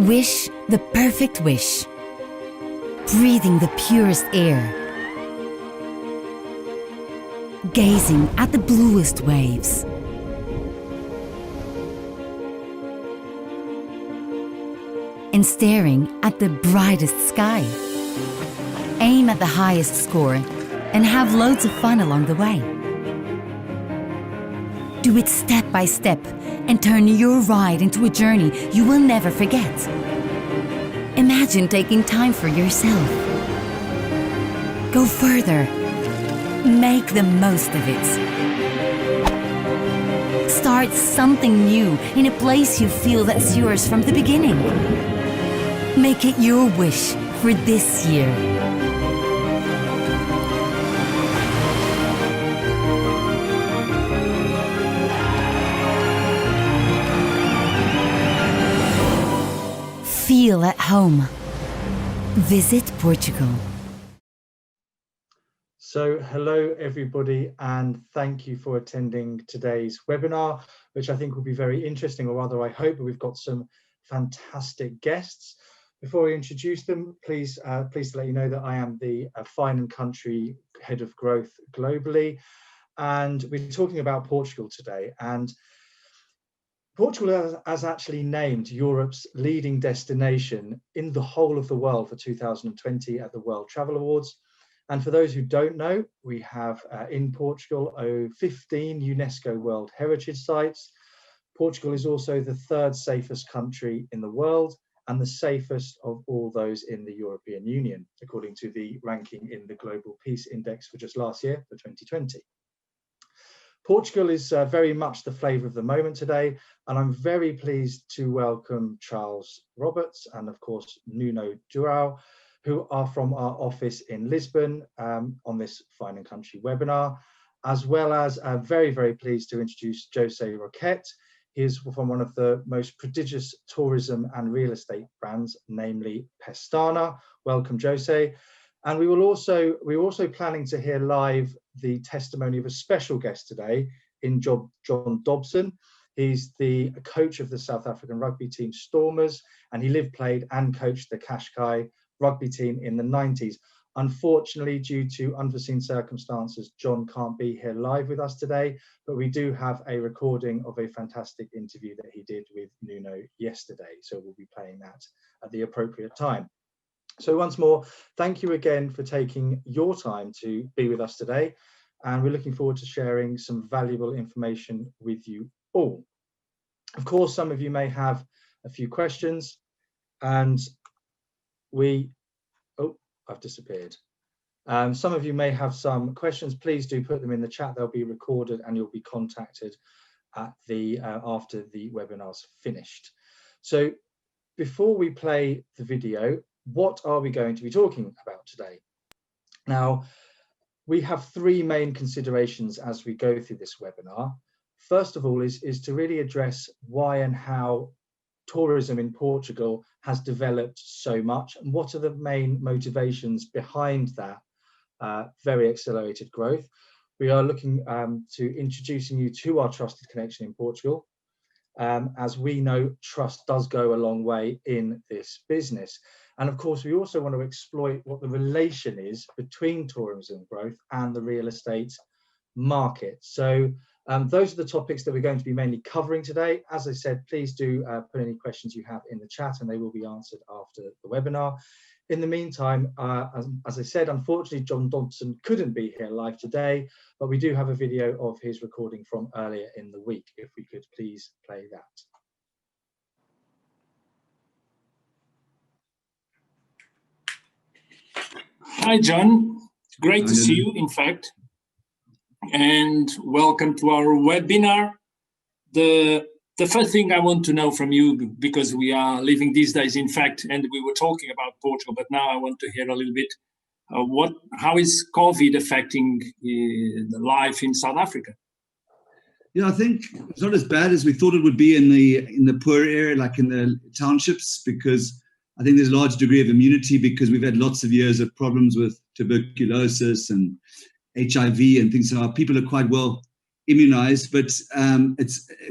Wish the perfect wish. Breathing the purest air. Gazing at the bluest waves. And staring at the brightest sky. Aim at the highest score and have loads of fun along the way. Do it step by step and turn your ride into a journey you will never forget. Imagine taking time for yourself. Go further. Make the most of it. Start something new in a place you feel that's yours from the beginning. Make it your wish for this year. Feel at home. Visit Portugal. So hello everybody, and thank you for attending today's webinar, which I think will be very interesting, or rather I hope. We've got some fantastic guests. Before I introduce them, pleased to let you know that I am the Fine and Country Head of Growth globally, and we're talking about Portugal today. And Portugal has actually named Europe's leading destination in the whole of the world for 2020 at the World Travel Awards. And for those who don't know, we have in Portugal 15 UNESCO World Heritage Sites. Portugal is also the third safest country in the world and the safest of all those in the European Union, according to the ranking in the Global Peace Index for just last year, for 2020. Portugal is very much the flavour of the moment today, and I'm very pleased to welcome Charles Roberts and of course Nuno Durão, who are from our office in Lisbon on this Fine and Country webinar, as well as very, very pleased to introduce José Roquette. He is from one of the most prodigious tourism and real estate brands, namely Pestana. Welcome, José. And we're also planning to hear live the testimony of a special guest today in John Dobson. He's the coach of the South African rugby team Stormers, and he lived, played and coached the Cascais rugby team in the 90s. Unfortunately, due to unforeseen circumstances, John can't be here live with us today, but we do have a recording of a fantastic interview that he did with Nuno yesterday. So we'll be playing that at the appropriate time. So once more, thank you again for taking your time to be with us today. And we're looking forward to sharing some valuable information with you all. Of course, some of you may have a few questions, and I've disappeared. Some of you may have some questions. Please do put them in the chat. They'll be recorded and you'll be contacted at the after the webinar's finished. So before we play the video, what are we going to be talking about today? Now, we have three main considerations as we go through this webinar. First of all is to really address why and how tourism in Portugal has developed so much, and what are the main motivations behind that very accelerated growth. We are looking to introducing you to our trusted connection in Portugal. As we know, trust does go a long way in this business. And of course, we also want to exploit what the relation is between tourism growth and the real estate market. So those are the topics that we're going to be mainly covering today. As I said, please do put any questions you have in the chat and they will be answered after the webinar. In the meantime, as I said, unfortunately, John Dobson couldn't be here live today, but we do have a video of his recording from earlier in the week. If we could please play that. Hi, John. Great to see you, in fact. And welcome to our webinar. The first thing I want to know from you, because we are living these days, in fact, and we were talking about Portugal, but now I want to hear a little bit, how is COVID affecting the life in South Africa? Yeah, I think it's not as bad as we thought it would be in the poor area, like in the townships, because I think there's a large degree of immunity because we've had lots of years of problems with tuberculosis and HIV and things. So our people are quite well immunized, but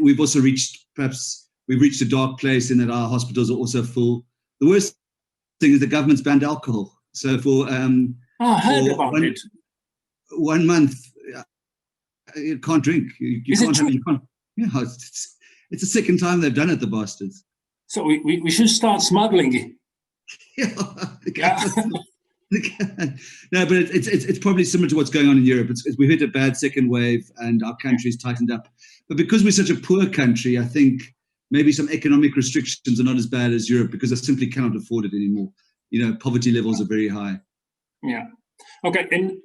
we've also reached perhaps we've reached a dark place in that our hospitals are also full. The worst thing is the government's banned alcohol. So for I heard about it. 1 month, you can't drink. You can't have. You can't. Yeah, it's the second time they've done it, the bastards. So we should start smuggling it. Yeah. No, but it's probably similar to what's going on in Europe. We've hit a bad second wave, and our country's tightened up. But because we're such a poor country, I think maybe some economic restrictions are not as bad as Europe because I simply cannot afford it anymore. Poverty levels are very high. Yeah. Okay. And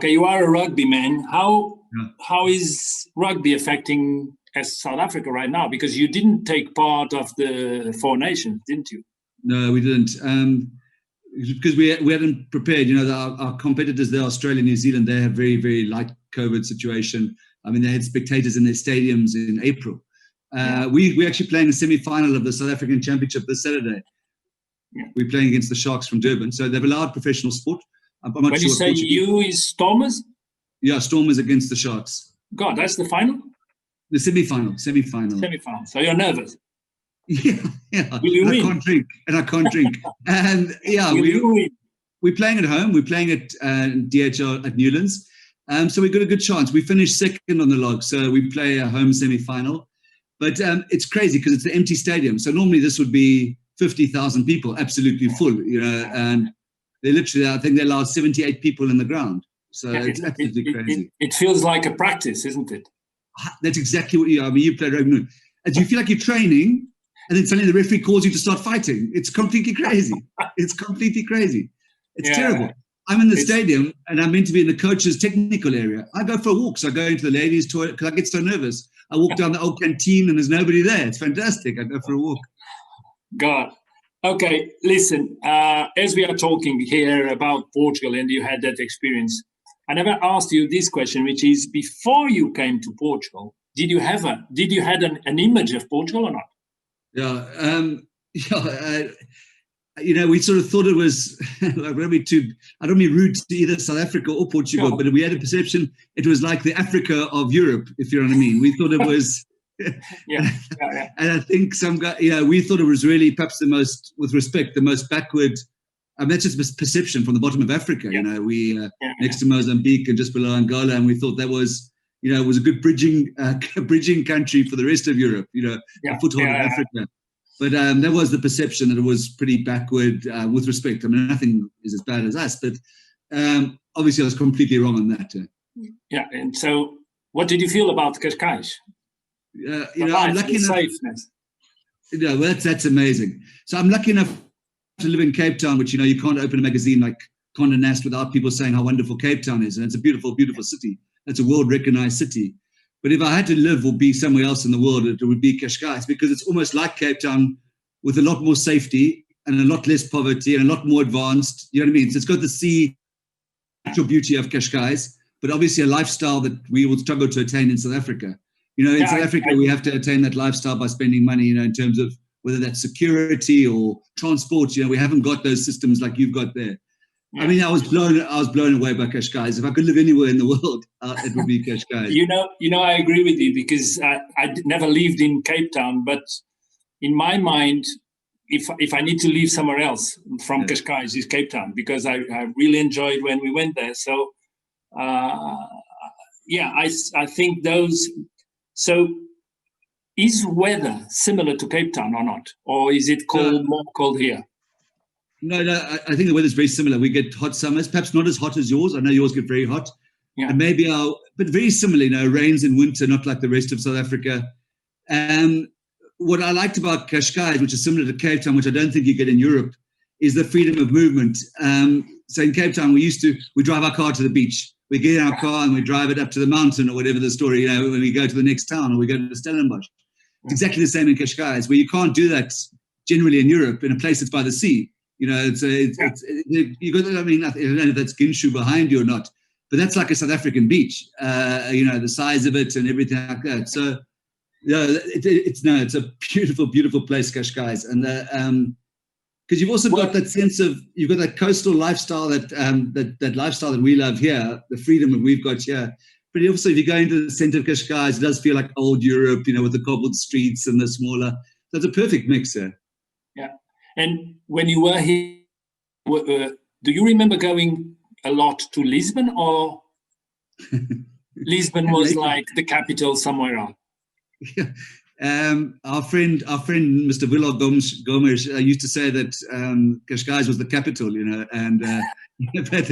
you are a rugby man. How is rugby affecting South Africa right now? Because you didn't take part of the Four Nations, didn't you? No, we didn't. Because we hadn't prepared. Our competitors there, Australia, New Zealand, they have very, very light COVID situation. I mean, they had spectators in their stadiums in April. We're actually playing a semi-final of the South African Championship this Saturday. Yeah. We're playing against the Sharks from Durban. So they've allowed professional sport. I'm not when sure you say you, is Stormers? Yeah, Stormers against the Sharks. God, that's the final? The semi-final. Semi-final. So you're nervous? Yeah. Will you win? I can't drink. And yeah, we're playing at home. We're playing at DHL at Newlands. So we've got a good chance. We finished second on the log, so we play a home semi-final. But it's crazy because it's an empty stadium. So normally this would be 50,000 people, absolutely full, and they literally, I think they allow 78 people in the ground. So it's absolutely crazy. It feels like a practice, isn't it? That's exactly what you are. I mean, you play rugby. And you feel like you're training, and then suddenly the referee calls you to start fighting. It's completely crazy. It's terrible. I'm in the stadium, and I'm meant to be in the coach's technical area. I go for a walk. So I go into the ladies' toilet because I get so nervous. I walk down the old canteen, and there's nobody there. It's fantastic. I go for a walk. God. Okay, listen, as we are talking here about Portugal and you had that experience, I never asked you this question, which is, before you came to Portugal, did you have an image of Portugal or not? Yeah, we sort of thought it was, I don't want to be rude to either South Africa or Portugal, but we had a perception it was like the Africa of Europe, if you know what I mean. We thought it was... Yeah. And I think some guy, we thought it was really perhaps the most, with respect, the most backward. That's just perception from the bottom of Africa. We next to Mozambique and just below Angola, and we thought that was, it was a good bridging country for the rest of Europe. A foothold in Africa. But that was the perception, that it was pretty backward with respect. I mean, nothing is as bad as us, but obviously I was completely wrong on that. Yeah, and so what did you feel about Cascais? I'm lucky enough. Safeness. Well, that's amazing. So I'm lucky enough to live in Cape Town, which you can't open a magazine like Condé Nast without people saying how wonderful Cape Town is, and it's a beautiful, beautiful city. It's a world-recognized city. But if I had to live or be somewhere else in the world, it would be Cascais, because it's almost like Cape Town with a lot more safety and a lot less poverty and a lot more advanced. You know what I mean? So it's got the sea natural beauty of Cascais, but obviously a lifestyle that we will struggle to attain in South Africa. In South Africa, we have to attain that lifestyle by spending money, in terms of whether that's security or transport. We haven't got those systems like you've got there. Yeah. I mean, I was blown away by Cascais. If I could live anywhere in the world, it would be Cascais. I agree with you, because I never lived in Cape Town, but in my mind, if I need to live somewhere else from Cascais, is Cape Town, because I really enjoyed when we went there. So, I think those. So, is weather similar to Cape Town or not? Or is it more cold here? No, I think the weather's very similar. We get hot summers, perhaps not as hot as yours. I know yours get very hot. Yeah. And maybe but very similar, rains in winter, not like the rest of South Africa. What I liked about Cascais, which is similar to Cape Town, which I don't think you get in Europe, is the freedom of movement. So in Cape Town, we drive our car to the beach. We get in our car and we drive it up to the mountain, or whatever the story, when we go to the next town, or we go to Stellenbosch. It's exactly the same in Cascais, where you can't do that generally in Europe, in a place that's by the sea. You got. I mean, I don't know if that's Ginshu behind you or not, but that's like a South African beach. The size of it and everything like that. So, it's a beautiful, beautiful place, Cascais, and because you've also got that sense of, you've got that coastal lifestyle, that lifestyle that we love here, the freedom that we've got here. But also, if you go into the centre of Cascais, it does feel like old Europe, with the cobbled streets and the smaller. That's a perfect mix there. Yeah. And when you were here, do you remember going a lot to Lisbon, or Lisbon was like the capital somewhere else? Yeah. Our friend, Mr. Willard Gomes used to say that Cascais was the capital, and but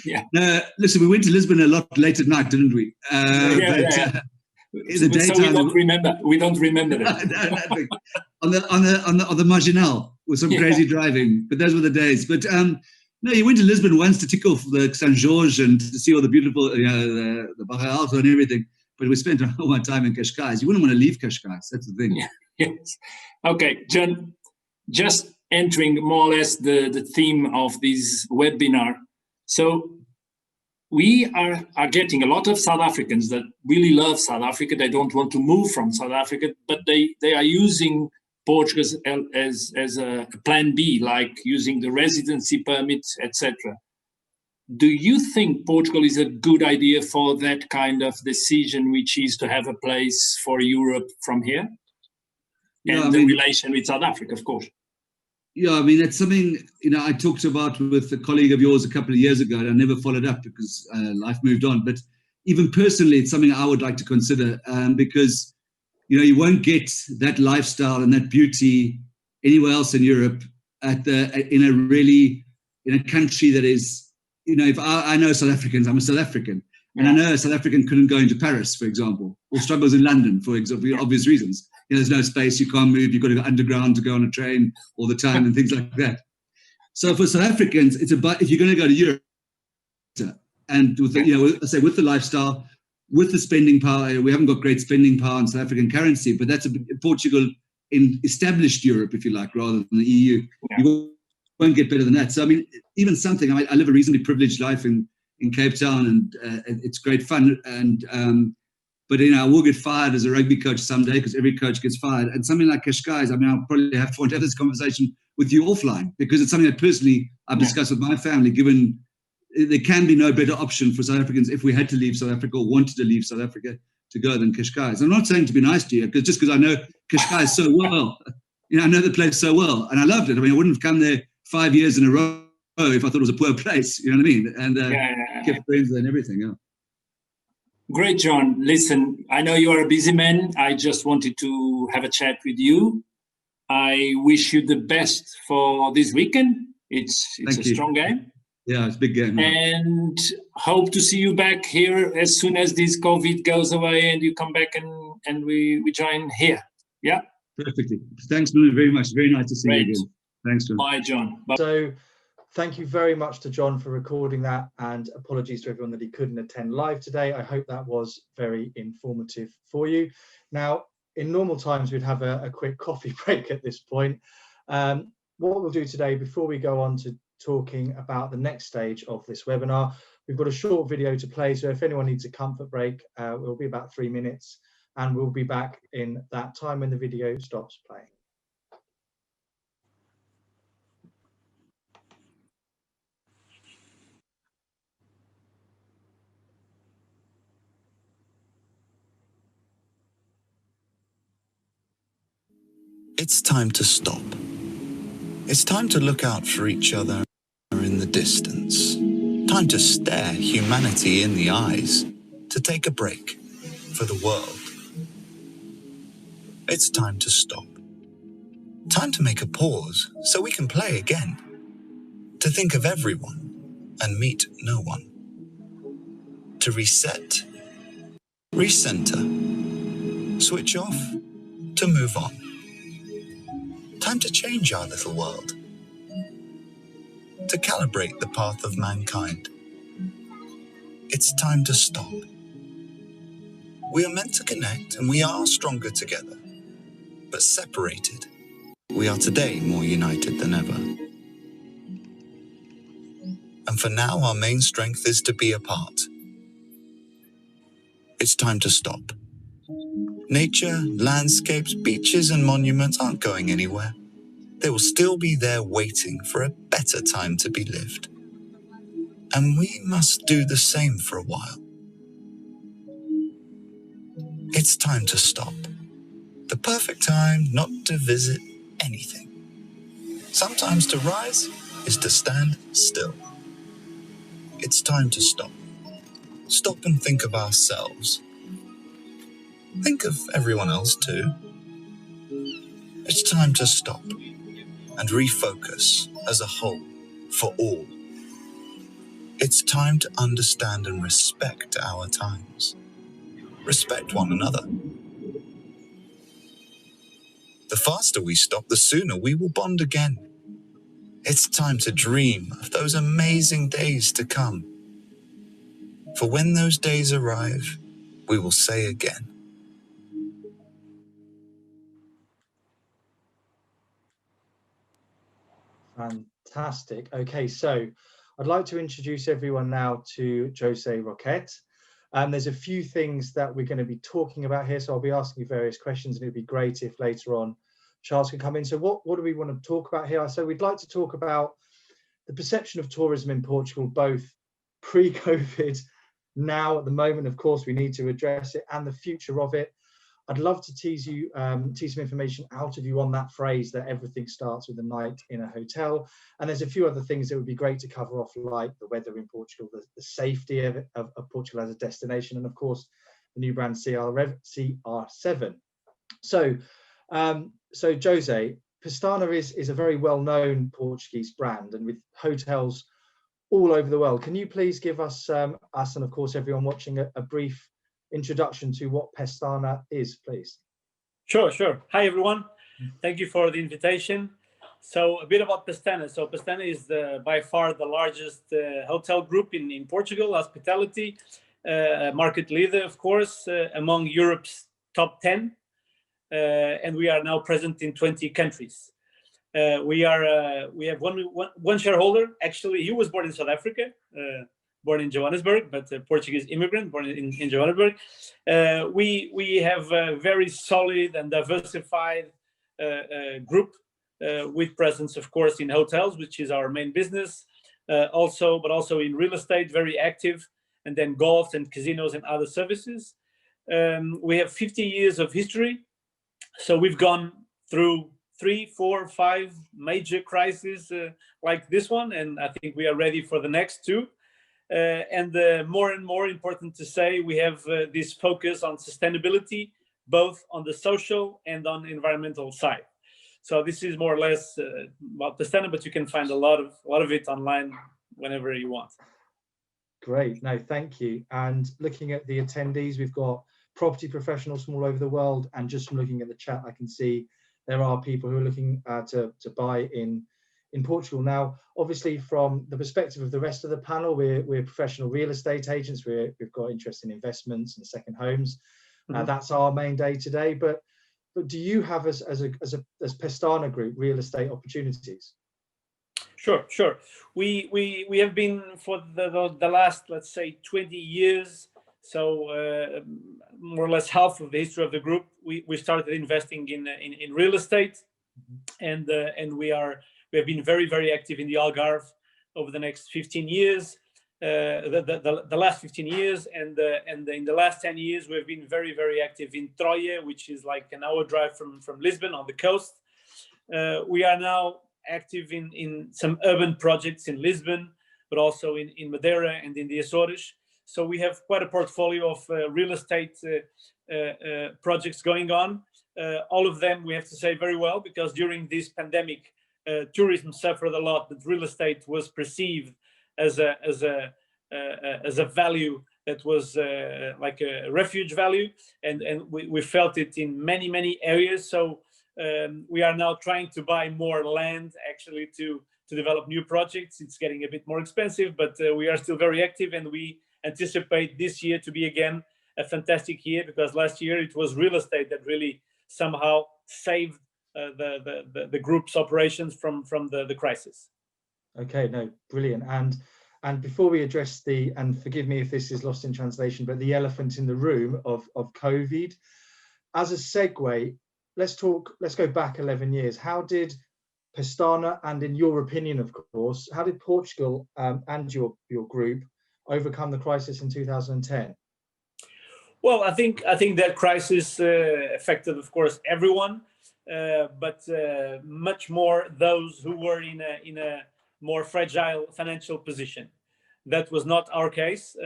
yeah. No, listen, we went to Lisbon a lot late at night, didn't we? In the daytime, so we don't remember that. on the Marginal with some crazy driving, but those were the days. But no, you went to Lisbon once to tick off the St. George and to see all the beautiful, the Barra Alta and everything. But we spent all my time in Cascais. You wouldn't want to leave Cascais. That's the thing. Yeah. Yes. Okay, John, just entering more or less the theme of this webinar. So we are getting a lot of South Africans that really love South Africa. They don't want to move from South Africa, but they are using Portugal as a plan B, like using the residency permits, etc. Do you think Portugal is a good idea for that kind of decision, which is to have a place for Europe from here? And the relation with South Africa, of course. Yeah, I mean, that's something, I talked about with a colleague of yours a couple of years ago, and I never followed up because life moved on. But even personally, it's something I would like to consider because, you won't get that lifestyle and that beauty anywhere else in Europe in a country that is, if I know South Africans, I'm a South African. And I know a South African couldn't go into Paris, for example, or struggles in London, for example, for obvious reasons. There's no space, you can't move, you've got to go underground to go on a train all the time and things like that. So for South Africans, it's about, if you're going to go to Europe, and with with the lifestyle, with the spending power, we haven't got great spending power in South African currency, but that's Portugal in established Europe, if you like, rather than the EU. Yeah. You won't get better than that. So, I mean, even something, I live a reasonably privileged life in Cape Town, and it's great fun. But I will get fired as a rugby coach someday because every coach gets fired. And something like Cascais, I mean, I'll probably have to have this conversation with you offline because it's something that personally I've discussed with my family, given there can be no better option for South Africans if we had to leave South Africa or wanted to leave South Africa to go than Cascais. I'm not saying to be nice to you, just because I know Cascais so well. I know the place so well, and I loved it. I mean, I wouldn't have come there 5 years in a row if I thought it was a poor place, you know what I mean? And kept friends there and everything, yeah. Great, John. Listen, I know you are a busy man. I just wanted to have a chat with you. I wish you the best for this weekend. It's a strong game. Yeah, it's a big game. And hope to see you back here as soon as this COVID goes away and you come back and we join here. Yeah? Perfectly. Thanks, Nuno, very much. Very nice to see you again. Thanks, John. Bye, John. Bye. So thank you very much to John for recording that, and apologies to everyone that he couldn't attend live today. I hope that was very informative for you. Now, in normal times, we'd have a quick coffee break at this point. What we'll do today, before we go on to talking about the next stage of this webinar, we've got a short video to play. So if anyone needs a comfort break, it'll be about 3 minutes, and we'll be back in that time when the video stops playing. It's time to stop. It's time to look out for each other in the distance. Time to stare humanity in the eyes. To take a break for the world. It's time to stop. Time to make a pause so we can play again. To think of everyone and meet no one. To reset. Recenter. Switch off. To move on. Time to change our little world. To calibrate the path of mankind. It's time to stop. We are meant to connect and we are stronger together. But separated, we are today more united than ever. And for now, our main strength is to be apart. It's time to stop. Nature, landscapes, beaches and monuments aren't going anywhere. They will still be there waiting for a better time to be lived. And we must do the same for a while. It's time to stop. The perfect time not to visit anything. Sometimes to rise is to stand still. It's time to stop. Stop and think of ourselves. Think of everyone else too. It's time to stop and refocus as a whole for all. It's time to understand and respect our times. Respect one another. The faster we stop, the sooner we will bond again. It's time to dream of those amazing days to come. For when those days arrive, we will say again. Fantastic. Okay, so I'd like to introduce everyone now to José Roquette. There's a few things that we're going to be talking about here, so I'll be asking you various questions, and it'd be great if later on Charles can come in. So what do we want to talk about here? So we'd like to talk about the perception of tourism in Portugal, both pre-COVID, now at the moment, of course, we need to address it, and the future of it. I'd love to tease some information out of you on that phrase that everything starts with a night in a hotel. And there's a few other things that would be great to cover off, like the weather in Portugal, the safety of Portugal as a destination, and of course, the new brand CR7. So Jose, Pestana is a very well-known Portuguese brand, and with hotels all over the world. Can you please give us and of course everyone watching a brief introduction to what Pestana is, please? Sure. Hi, everyone. Thank you for the invitation. So a bit about Pestana. So Pestana is by far the largest hotel group in Portugal, hospitality, market leader, of course, among Europe's top 10. And we are now present in 20 countries. We have one shareholder. Actually, he was born in South Africa, born in Johannesburg, but a Portuguese immigrant born in Johannesburg. We have a very solid and diversified group with presence, of course, in hotels, which is our main business, but also in real estate, very active, and then golf and casinos and other services. We have 50 years of history, so we've gone through 3, 4, 5 major crises like this one, and I think we are ready for the next 2. And more and more important to say, we have this focus on sustainability, both on the social and on environmental side. So this is more or less about Pestana, but you can find a lot of it online whenever you want. Great, no, thank you. And looking at the attendees, we've got property professionals from all over the world, and just from looking at the chat, I can see there are people who are looking to buy in Portugal. Now, obviously, from the perspective of the rest of the panel, we're professional real estate agents. We've got interest in investments and second homes. That's our main day today. But do you have, as Pestana Group, real estate opportunities? Sure. We have been for the last, let's say, 20 years. So more or less half of the history of the group, we started investing in real estate, and we have been very, very active in the Algarve over the next 15 years, the last 15 years, and in the last 10 years we've been very, very active in Troia, which is like an hour drive from Lisbon on the coast. We are now active in some urban projects in Lisbon, but also in Madeira and in the Azores. So we have quite a portfolio of real estate projects going on. All of them, we have to say, very well, because during this pandemic, tourism suffered a lot, but real estate was perceived as a value that was like a refuge value, and we felt it in many areas. So we are now trying to buy more land, actually, to develop new projects. It's getting a bit more expensive, but we are still very active, and we anticipate this year to be again a fantastic year, because last year it was real estate that really somehow saved the group's operations from the crisis. Okay, no, brilliant. And before we address and forgive me if this is lost in translation, but the elephant in the room of COVID, as a segue, let's go back 11 years. How did Pestana, and in your opinion, of course, how did Portugal and your group overcome the crisis in 2010? Well, I think that crisis affected, of course, everyone, but much more those who were in a more fragile financial position. That was not our case.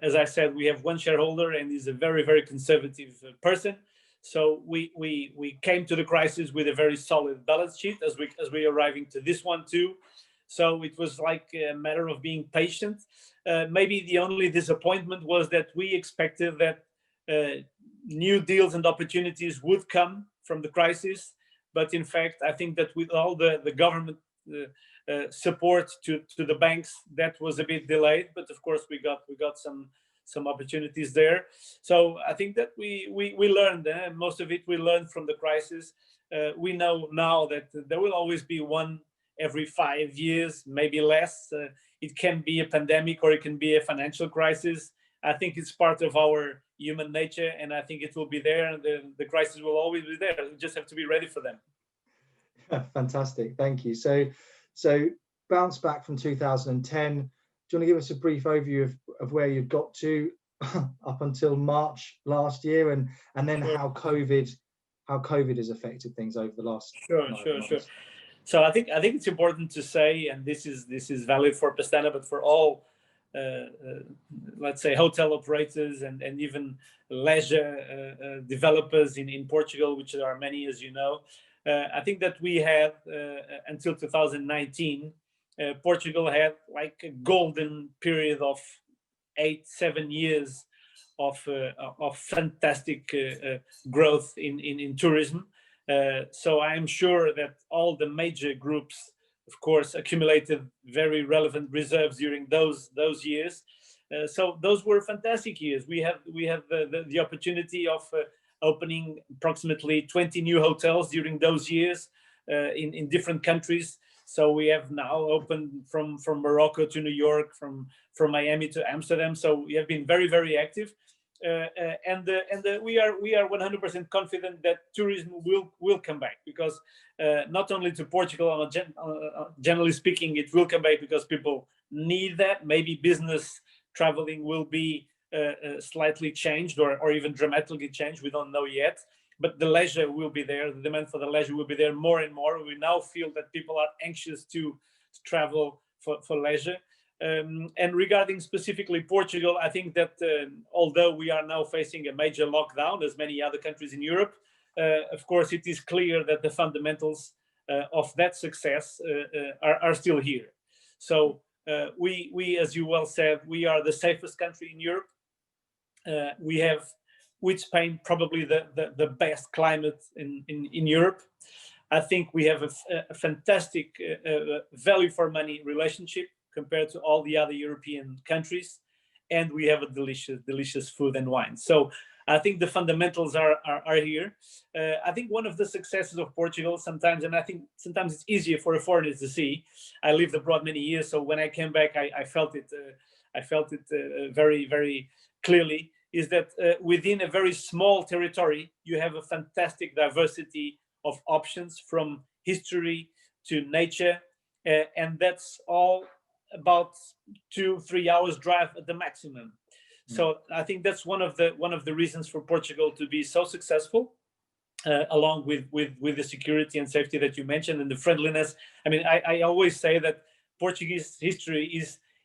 As I said, we have one shareholder, and he's a very, very conservative person. So we came to the crisis with a very solid balance sheet as we arriving to this one too. So it was like a matter of being patient. Maybe the only disappointment was that we expected that new deals and opportunities would come from the crisis. But in fact, I think that with all the government support to the banks, that was a bit delayed. But of course, we got some opportunities there. So I think that we learned, most of it we learned from the crisis. We know now that there will always be one every 5 years, maybe less. It can be a pandemic or it can be a financial crisis. I think it's part of our human nature, and I think it will be there. The crisis will always be there. We just have to be ready for them. Fantastic, thank you. So bounce back from 2010. Do you want to give us a brief overview of where you've got to up until March last year, and then Sure. how COVID has affected things over the last Sure. So I think it's important to say, and this is valid for Pestana, but for all, let's say, hotel operators and even leisure developers in Portugal, which there are many, as you know. I think that we had until 2019, Portugal had like a golden period of 8-7 years of fantastic growth in tourism. So I'm sure that all the major groups, of course, accumulated very relevant reserves during those years. So those were fantastic years. We have the opportunity of opening approximately 20 new hotels during those years in different countries. So we have now opened from Morocco to New York, from Miami to Amsterdam. So we have been very, very active. And we are 100% confident that tourism will come back, because not only to Portugal, generally speaking, it will come back because people need that. Maybe business traveling will be slightly changed or even dramatically changed. We don't know yet. But the leisure will be there. The demand for the leisure will be there more and more. We now feel that people are anxious to travel for leisure. And regarding specifically Portugal, I think that although we are now facing a major lockdown, as many other countries in Europe, of course, it is clear that the fundamentals of that success are still here. So we, as you well said, we are the safest country in Europe. We have, with Spain, probably the best climate in Europe. I think we have a fantastic value for money relationship compared to all the other European countries, and we have a delicious food and wine. So I think the fundamentals are here. I think one of the successes of Portugal sometimes, and I think sometimes it's easier for a foreigner to see. I lived abroad many years, so when I came back, I felt it. I felt it very, very clearly. Is that within a very small territory, you have a fantastic diversity of options, from history to nature, and that's all about 2-3 hours drive at the maximum. So I think that's one of the reasons for Portugal to be so successful, along with the security and safety that you mentioned, and the friendliness. I mean, I always say that Portuguese history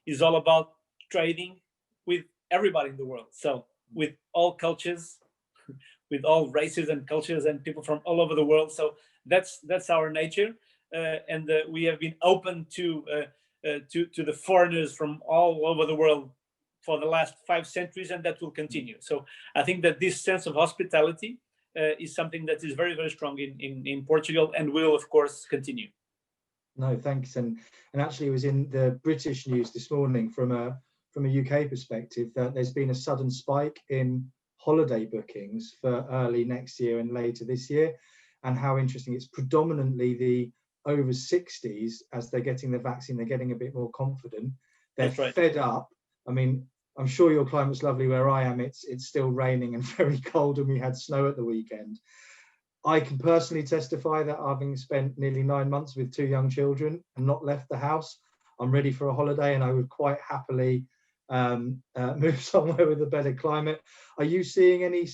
is all about trading with everybody in the world. So with all cultures, with all races and cultures and people from all over the world. So that's our nature, and we have been open to the foreigners from all over the world for the last 5 centuries, and that will continue. So I think that this sense of hospitality is something that is very, very strong in Portugal, and will, of course, continue. No, thanks. And actually, it was in the British news this morning from a UK perspective that there's been a sudden spike in holiday bookings for early next year and later this year, and how interesting. It's predominantly the over 60s. As they're getting the vaccine, they're getting a bit more confident. They're That's right. fed up. I mean, I'm sure your climate's lovely where I am. It's still raining and very cold, and we had snow at the weekend. I can personally testify that, having spent nearly 9 months with 2 young children and not left the house, I'm ready for a holiday, and I would quite happily move somewhere with a better climate. Are you seeing any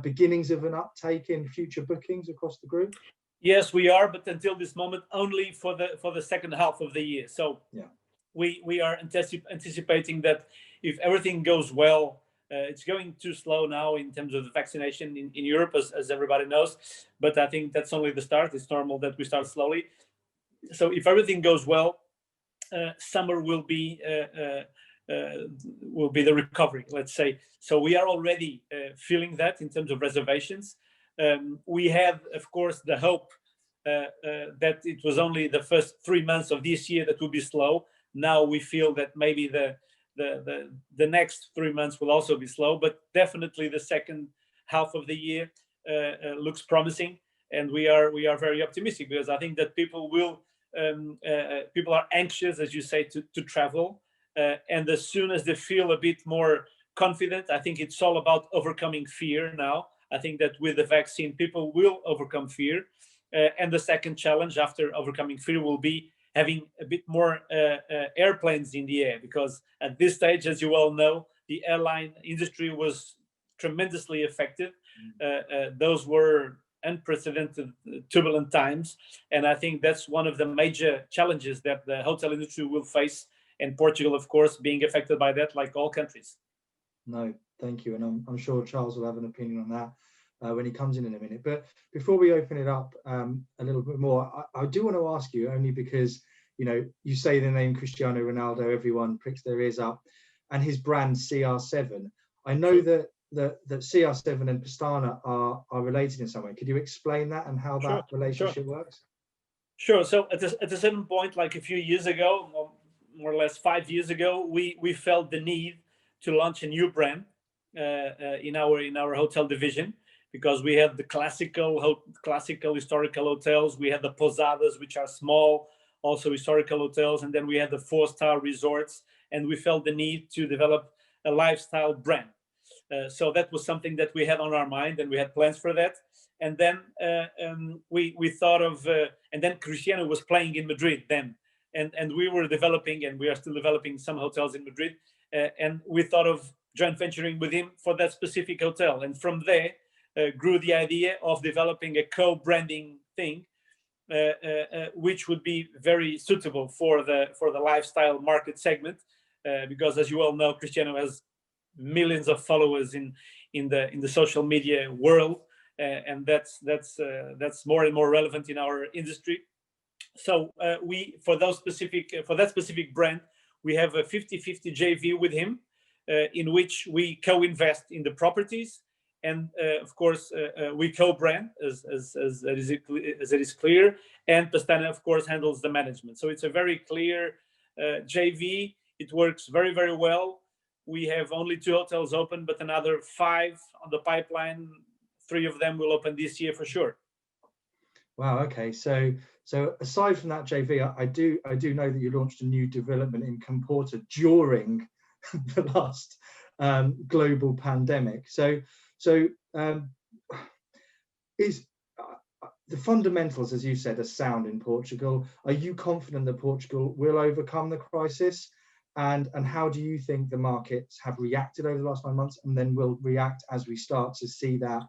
beginnings of an uptake in future bookings across the group? Yes, we are, but until this moment, only for the second half of the year. So yeah, we are anticipating that if everything goes well, it's going too slow now in terms of the vaccination in Europe, as everybody knows. But I think that's only the start. It's normal that we start slowly. So if everything goes well, summer will be the recovery, let's say. So we are already feeling that in terms of reservations. We had, of course, the hope that it was only the first 3 months of this year that would be slow. Now we feel that maybe the next 3 months will also be slow, but definitely the second half of the year looks promising, and we are very optimistic, because I think that people are anxious, as you say, to travel, and as soon as they feel a bit more confident, I think it's all about overcoming fear now. I think that with the vaccine, people will overcome fear, and the second challenge after overcoming fear will be having a bit more airplanes in the air, because at this stage, as you all know, the airline industry was tremendously affected. Those were unprecedented, turbulent times, and I think that's one of the major challenges that the hotel industry will face, and Portugal, of course, being affected by that, like all countries. No, thank you, and I'm sure Charles will have an opinion on that when he comes in a minute. But before we open it up a little bit more, I do want to ask you, only because, you know, you say the name Cristiano Ronaldo, everyone pricks their ears up, and his brand CR7. I know that CR7 and Pestana are related in some way. Could you explain that and how that relationship works? Sure. So at a certain point, like a few years ago, more or less 5 years ago, we felt the need to launch a new brand in our hotel division, because we had the classical historical hotels, we had the posadas, which are small, also historical hotels, and then we had the 4-star resorts, and we felt the need to develop a lifestyle brand. So that was something that we had on our mind, and we had plans for that. And then we thought of, and then Cristiano was playing in Madrid then, and we were developing, and we are still developing some hotels in Madrid, and we thought of joint venturing with him for that specific hotel. And from there grew the idea of developing a co-branding thing, which would be very suitable for the lifestyle market segment, because, as you all know, Cristiano has millions of followers in the social media world, and that's more and more relevant in our industry. So for that specific brand, we have a 50-50 JV with him, in which we co-invest in the properties, and of course we co-brand, as it is clear, and Pestana, of course, handles the management. So it's a very clear JV. It works very, very well. We have only 2 hotels open, but another 5 on the pipeline. 3 of them will open this year for sure. Wow. Okay. So aside from that JV, I do know that you launched a new development in Comporta during the last global pandemic. So is the fundamentals, as you said, are sound in Portugal. Are you confident that Portugal will overcome the crisis? And how do you think the markets have reacted over the last 9 months, and then will react as we start to see that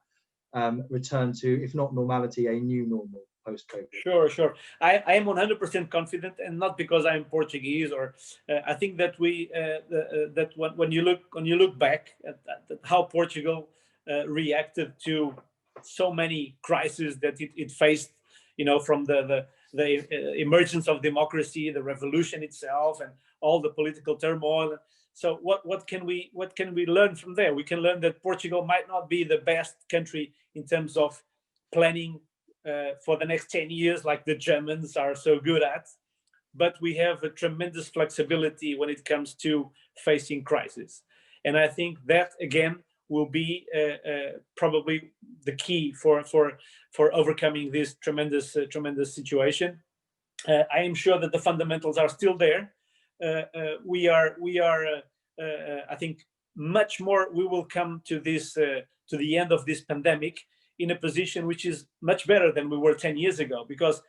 return to, if not normality, a new normal post-COVID? Sure. I am 100% confident, and not because I'm Portuguese, or I think that that when you look back at how Portugal reacted to so many crises that it faced, you know, from the emergence of democracy, the revolution itself, and all the political turmoil. So what can we learn from there? We can learn that Portugal might not be the best country in terms of planning for the next 10 years, like the Germans are so good at, but we have a tremendous flexibility when it comes to facing crisis. And I think that, again, will be probably the key for overcoming this tremendous situation. I am sure that the fundamentals are still there. We are I think much more. We will come to this to the end of this pandemic in a position which is much better than we were 10 years ago, because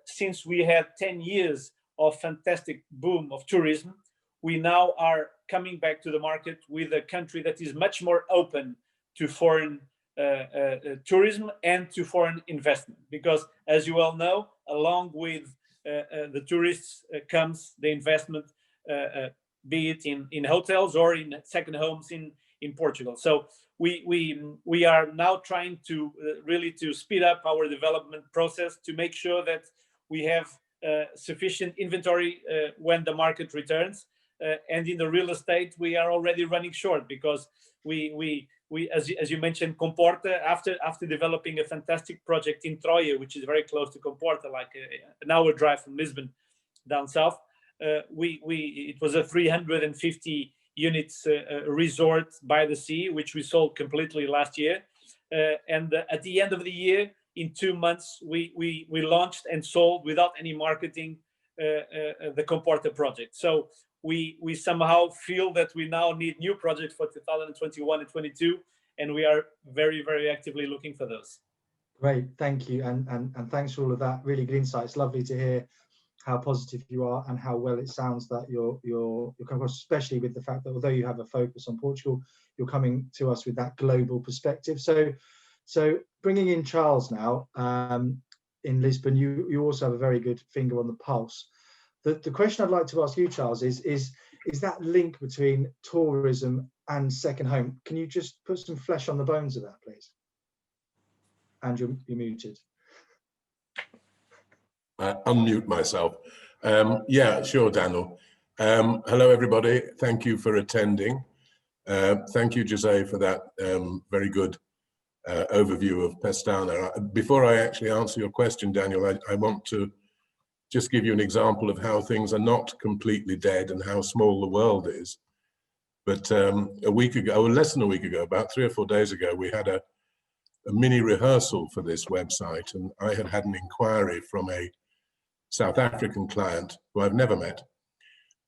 since we had 10 years of fantastic boom of tourism, we now are coming back to the market with a country that is much more open to foreign tourism and to foreign investment. Because as you all know, along with the tourists comes the investment, be it in hotels or in second homes in Portugal. So we are now trying to really to speed up our development process to make sure that we have sufficient inventory when the market returns. And in the real estate, we are already running short because we as you mentioned, Comporta, after developing a fantastic project in Troia, which is very close to Comporta, like an hour drive from Lisbon down south, it was a 350 units resort by the sea, which we sold completely last year. And at the end of the year, in 2 months, we launched and sold without any marketing the Comporta project. So we somehow feel that we now need new projects for 2021 and 22, and we are very, very actively looking for those. Great, thank you, and thanks for all of that. Really good insight. It's lovely to hear how positive you are and how well it sounds that you're coming across, especially with the fact that although you have a focus on Portugal, you're coming to us with that global perspective. So bringing in Charles now, in Lisbon, you also have a very good finger on the pulse. The question I'd like to ask you, Charles, is that link between tourism and second home? Can you just put some flesh on the bones of that, please? And you're muted. Unmute myself. Yeah, sure, Daniel. Hello, everybody. Thank you for attending. Thank you, José, for that very good overview of Pestana. Before I actually answer your question, Daniel, I want to just give you an example of how things are not completely dead and how small the world is. But a week ago, or less than a week ago, about 3 or 4 days ago, we had a mini rehearsal for this website, and I had an inquiry from a South African client who I've never met,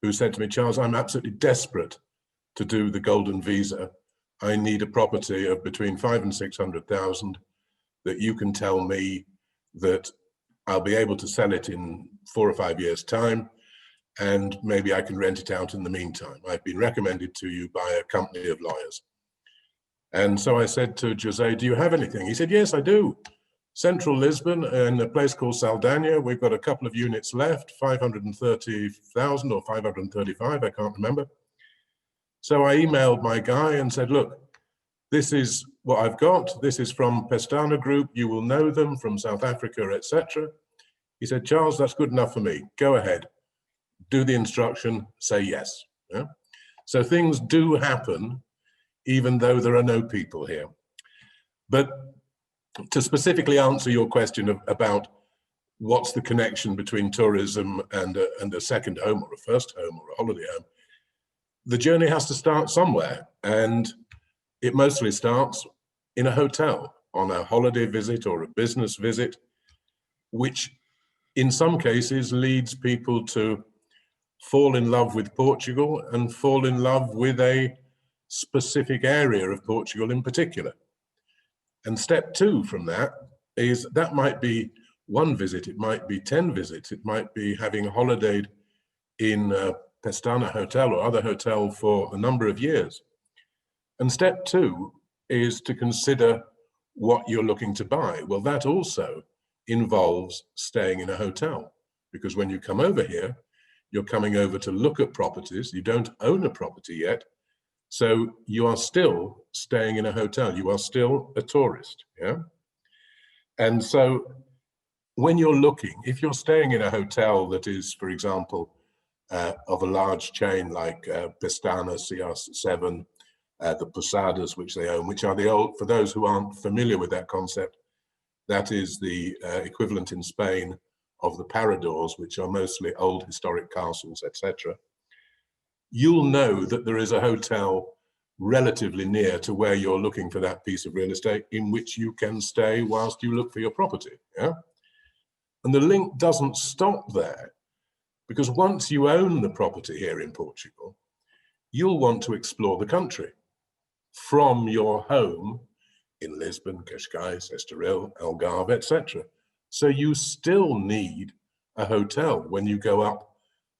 who said to me, Charles, I'm absolutely desperate to do the golden visa. I need a property of between 500,000 and 600,000 that you can tell me that I'll be able to sell it in 4 or 5 years' time, and maybe I can rent it out in the meantime. I've been recommended to you by a company of lawyers. And so I said to José, do you have anything? He said, yes, I do. Central Lisbon, in a place called Saldanha, we've got a couple of units left, 530,000 or 535, I can't remember. So I emailed my guy and said, look, this is what I've got. This is from Pestana Group. You will know them from South Africa, etc. He said, Charles, that's good enough for me. Go ahead, do the instruction, say yes. Yeah? So things do happen, even though there are no people here. But to specifically answer your question about what's the connection between tourism and a second home or a first home or a holiday home, the journey has to start somewhere, and it mostly starts in a hotel, on a holiday visit or a business visit, which in some cases leads people to fall in love with Portugal and fall in love with a specific area of Portugal in particular. And step 2 from that is that might be 1 visit, it might be 10 visits, it might be having holidayed in Pestana Hotel or other hotel for a number of years. And step 2 is to consider what you're looking to buy. Well, that also involves staying in a hotel, because when you come over here, you're coming over to look at properties. You don't own a property yet, so you are still staying in a hotel. You are still a tourist, yeah? And so when you're looking, if you're staying in a hotel that is, for example, of a large chain like Pestana, CR7, the Posadas, which they own, which are the old, for those who aren't familiar with that concept, that is the equivalent in Spain of the paradors, which are mostly old historic castles, etc. You'll know that there is a hotel relatively near to where you're looking for that piece of real estate in which you can stay whilst you look for your property, yeah? And the link doesn't stop there, because once you own the property here in Portugal, you'll want to explore the country from your home in Lisbon, Cascais, Estoril, Algarve, etc. So you still need a hotel when you go up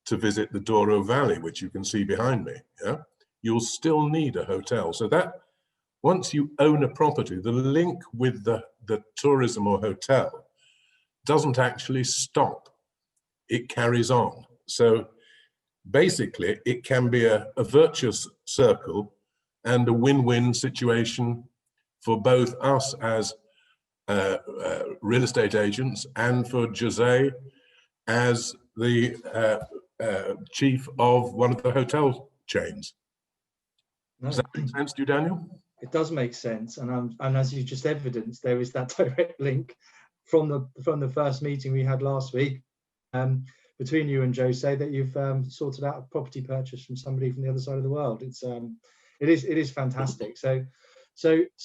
to visit the Douro Valley, which you can see behind me, yeah, you'll still need a hotel. So that once you own a property, the link with the tourism or hotel doesn't actually stop. It carries on. So basically, it can be a virtuous circle and a win-win situation for both us as real estate agents and for José as the chief of one of the hotel chains. No, Does that make sense to you, Daniel? it does make sense, and as you just evidenced, there is that direct link from the first meeting we had last week between you and José, that you've sorted out a property purchase from somebody from the other side of the world. It is fantastic. So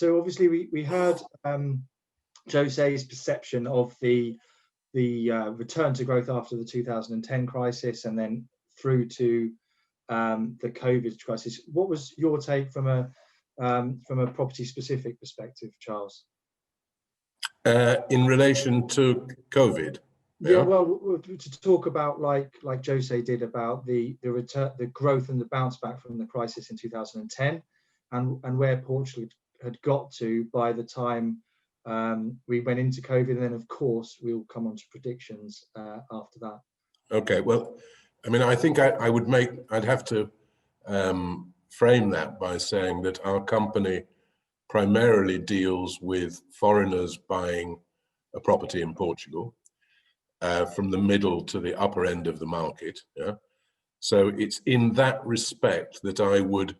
obviously we heard José's perception of the return to growth after the 2010 crisis, and then through to the COVID crisis. What was your take from a property specific perspective, Charles? In relation to COVID? Yeah, well, to talk about like José did about the return, the growth and the bounce back from the crisis in 2010, and where Portugal had got to by the time we went into COVID, and then of course we'll come on to predictions after that. Okay, well, I mean, I think I'd have to frame that by saying that our company primarily deals with foreigners buying a property in Portugal, from the middle to the upper end of the market. Yeah? So it's in that respect that I would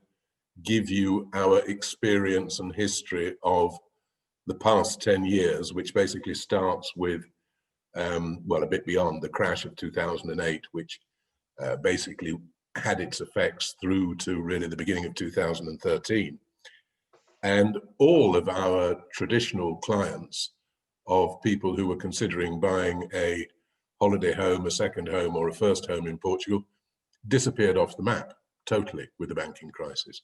give you our experience and history of the past 10 years, which basically starts with, well, a bit beyond the crash of 2008, which basically had its effects through to really the beginning of 2013. And all of our traditional clients of people who were considering buying a holiday home, a second home, or a first home in Portugal disappeared off the map totally with the banking crisis,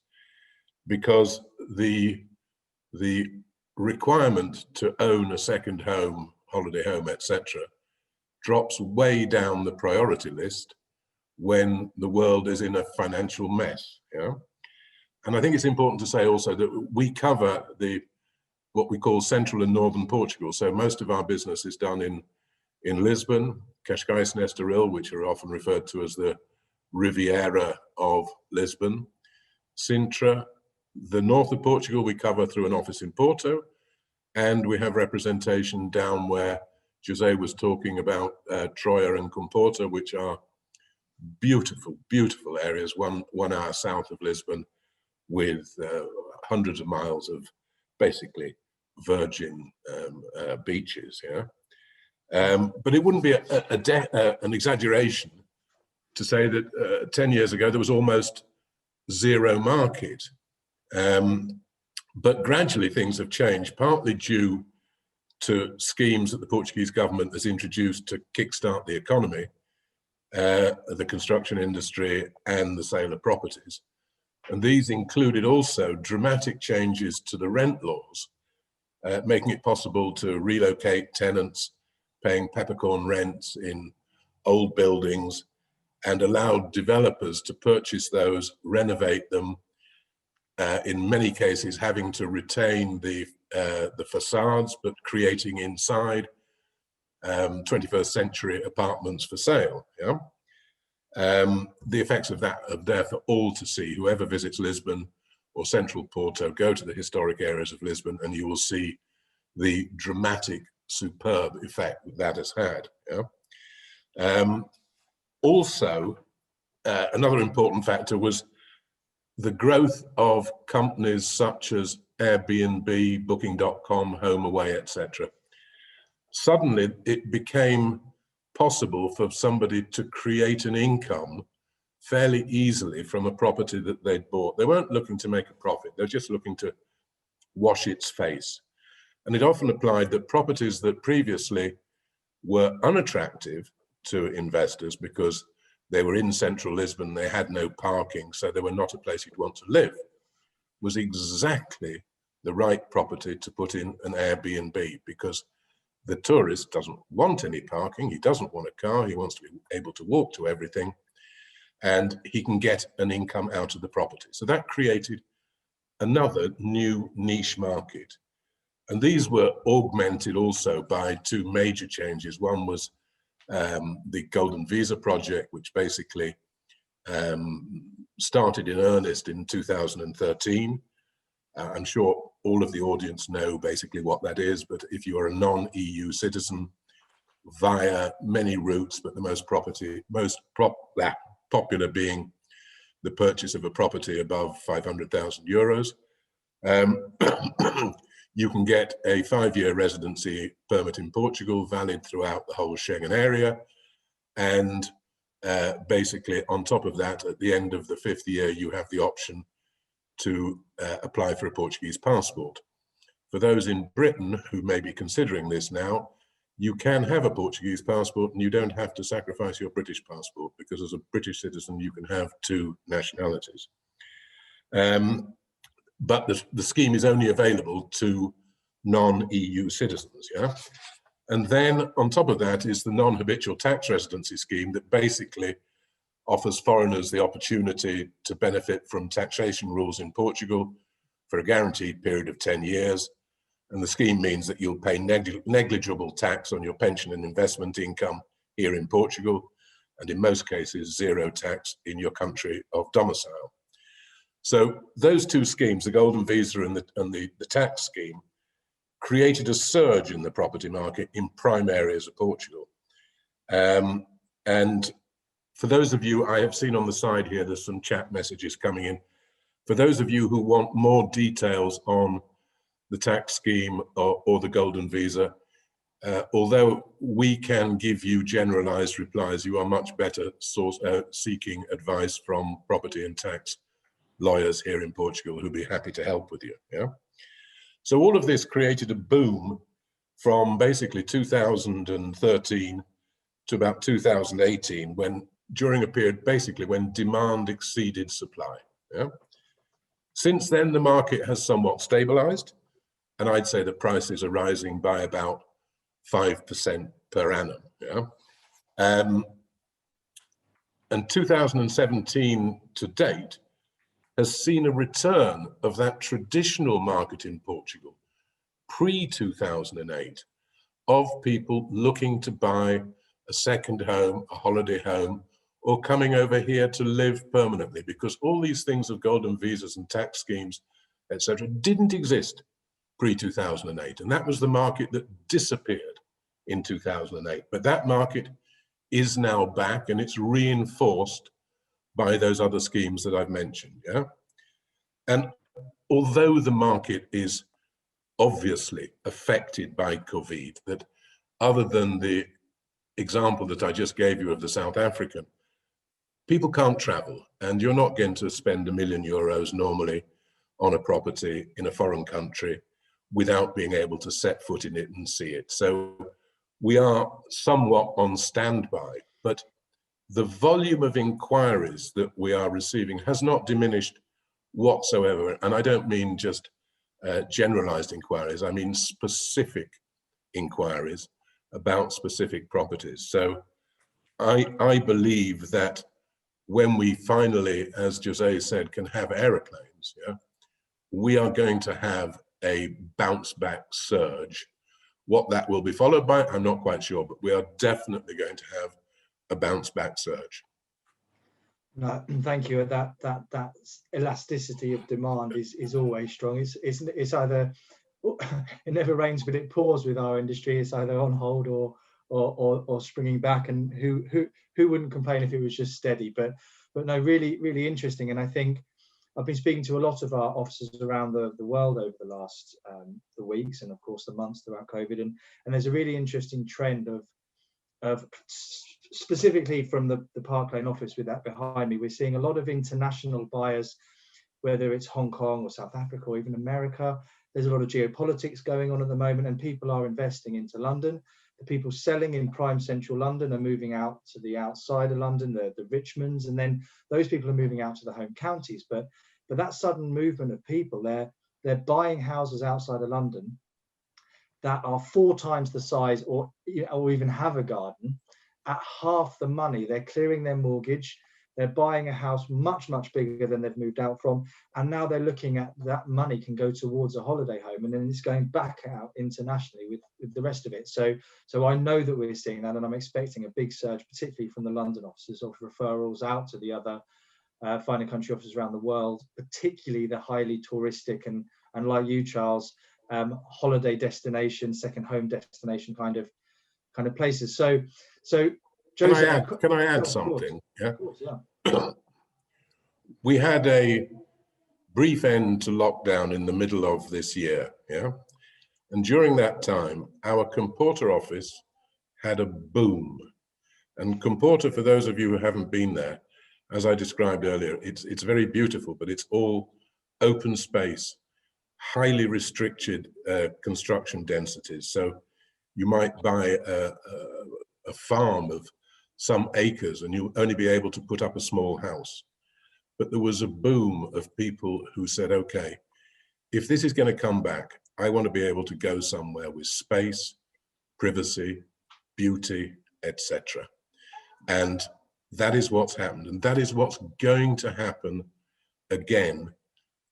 because the requirement to own a second home, holiday home, etc., drops way down the priority list when the world is in a financial mess. Yeah? And I think it's important to say also that we cover what we call central and northern Portugal. So most of our business is done in Lisbon, Cascais, Estoril, which are often referred to as the Riviera of Lisbon, Sintra. The north of Portugal we cover through an office in Porto, and we have representation down where José was talking about Troia and Comporta, which are beautiful, beautiful areas, one hour south of Lisbon, with hundreds of miles of basically virgin beaches. Yeah, but it wouldn't be an exaggeration to say that 10 years ago there was almost zero market. But gradually things have changed, partly due to schemes that the Portuguese government has introduced to kickstart the economy, the construction industry, and the sale of properties. And these included also dramatic changes to the rent laws, making it possible to relocate tenants, paying peppercorn rents in old buildings, and allowed developers to purchase those, renovate them, in many cases having to retain the facades, but creating inside 21st century apartments for sale. Yeah? The effects of that are there for all to see. Whoever visits Lisbon or central Porto, go to the historic areas of Lisbon and you will see the dramatic, superb effect that has had. Yeah? Also, another important factor was the growth of companies such as Airbnb, Booking.com, HomeAway, etc. Suddenly, it became possible for somebody to create an income fairly easily from a property that they'd bought. They weren't looking to make a profit, they're just looking to wash its face. And it often applied that properties that previously were unattractive to investors because they were in central Lisbon, they had no parking, so they were not a place you'd want to live, was exactly the right property to put in an Airbnb, because the tourist doesn't want any parking, he doesn't want a car, he wants to be able to walk to everything. and he can get an income out of the property. So that created another new niche market. And these were augmented also by two major changes. One was the Golden Visa project, which basically started in earnest in 2013. I'm sure all of the audience know basically what that is, but if you are a non-EU citizen, via many routes, but the most popular being the purchase of a property above 500,000 euros, you can get a 5-year residency permit in Portugal, valid throughout the whole Schengen area. And basically on top of that, at the end of the 5th year, you have the option to apply for a Portuguese passport. For those in Britain who may be considering this now, you can have a Portuguese passport and you don't have to sacrifice your British passport, because as a British citizen, you can have 2 nationalities. But the scheme is only available to non-EU citizens, yeah? And then on top of that is the non-habitual tax residency scheme that basically offers foreigners the opportunity to benefit from taxation rules in Portugal for a guaranteed period of 10 years. And the scheme means that you'll pay negligible tax on your pension and investment income here in Portugal, and in most cases, 0 tax in your country of domicile. So those 2 schemes, the Golden Visa and the tax scheme, created a surge in the property market in prime areas of Portugal. And for those of you, I have seen on the side here, there's some chat messages coming in. For those of you who want more details on the tax scheme or the Golden Visa, although we can give you generalized replies, you are much better seeking advice from property and tax lawyers here in Portugal who'll be happy to help with you. Yeah. So all of this created a boom from basically 2013 to about 2018, when during a period basically when demand exceeded supply. Yeah. Since then, the market has somewhat stabilized, and I'd say the prices are rising by about 5% per annum. Yeah. And 2017 to date has seen a return of that traditional market in Portugal, pre-2008, of people looking to buy a second home, a holiday home, or coming over here to live permanently, because all these things of golden visas and tax schemes, etc., didn't exist pre-2008. And that was the market that disappeared in 2008. But that market is now back, and it's reinforced by those other schemes that I've mentioned. Yeah. And although the market is obviously affected by COVID, that other than the example that I just gave you of the South African, people can't travel, and you're not going to spend €1 million normally on a property in a foreign country without being able to set foot in it and see it. So we are somewhat on standby, but the volume of inquiries that we are receiving has not diminished whatsoever. And I don't mean just generalized inquiries, I mean specific inquiries about specific properties. So I believe that when we finally, as José said, can have aeroplanes, yeah, we are going to have a bounce back surge. What that will be followed by, I'm not quite sure, but we are definitely going to have a bounce back surge. No, thank you. That elasticity of demand is always strong. It's either it never rains but it pours with our industry. It's either on hold or springing back, and who wouldn't complain if it was just steady? But no, really interesting. And I think I've been speaking to a lot of our officers around the world over the last the weeks and of course the months throughout COVID, and there's a really interesting trend of specifically from the Park Lane office with that behind me, we're seeing a lot of international buyers, whether it's Hong Kong or South Africa or even America. There's a lot of geopolitics going on at the moment, and people are investing into London. The people selling in prime central London are moving out to the outside of London, the Richmonds, and then those people are moving out to the home counties. But that sudden movement of people, they're buying houses outside of London that are 4 times the size or even have a garden at half the money. They're clearing their mortgage. They're buying a house much, much bigger than they've moved out from. And now they're looking at that money can go towards a holiday home, and then it's going back out internationally with the rest of it. So I know that we're seeing that, and I'm expecting a big surge, particularly from the London offices, of referrals out to the other fine and country offices around the world, particularly the highly touristic and like you, Charles, holiday destination, second home destination kind of places. So José, can I add something? Yeah. Of course, yeah. We had a brief end to lockdown in the middle of this year, yeah? And during that time, our Comporter office had a boom. And Comporter, for those of you who haven't been there, as I described earlier, it's very beautiful, but it's all open space, highly restricted construction densities. So you might buy a farm of some acres and you'll only be able to put up a small house. But there was a boom of people who said, okay, if this is going to come back, I want to be able to go somewhere with space, privacy, beauty, etc. And that is what's happened. And that is what's going to happen again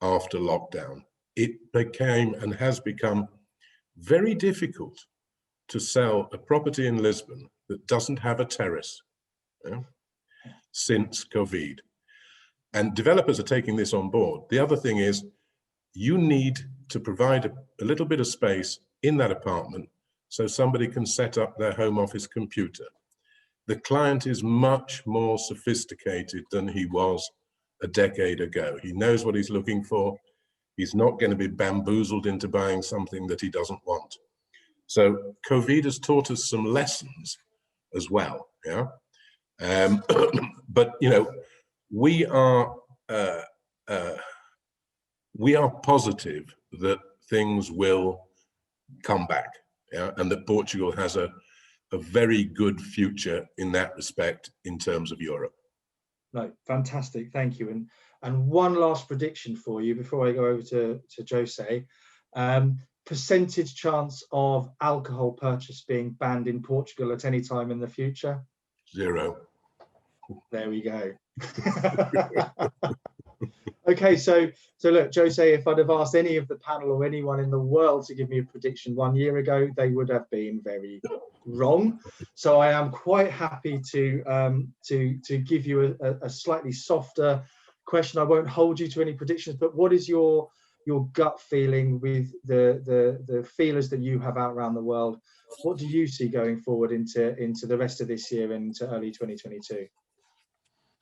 after lockdown. It became and has become very difficult to sell a property in Lisbon that doesn't have a terrace, since COVID. And developers are taking this on board. The other thing is you need to provide a little bit of space in that apartment so somebody can set up their home office computer. The client is much more sophisticated than he was a decade ago. He knows what he's looking for. He's not going to be bamboozled into buying something that he doesn't want. So COVID has taught us some lessons as well, yeah. But you know, we are positive that things will come back, yeah, and that Portugal has a very good future in that respect in terms of Europe. No, fantastic, thank you. And one last prediction for you before I go over to José. Percentage chance of alcohol purchase being banned in Portugal at any time in the future? 0. There we go. Okay, so look, José, if I'd have asked any of the panel or anyone in the world to give me a prediction 1 year ago, they would have been very wrong. So I am quite happy to give you a slightly softer question. I won't hold you to any predictions, but what is your gut feeling with the feelers that you have out around the world? What do you see going forward into the rest of this year and into early 2022?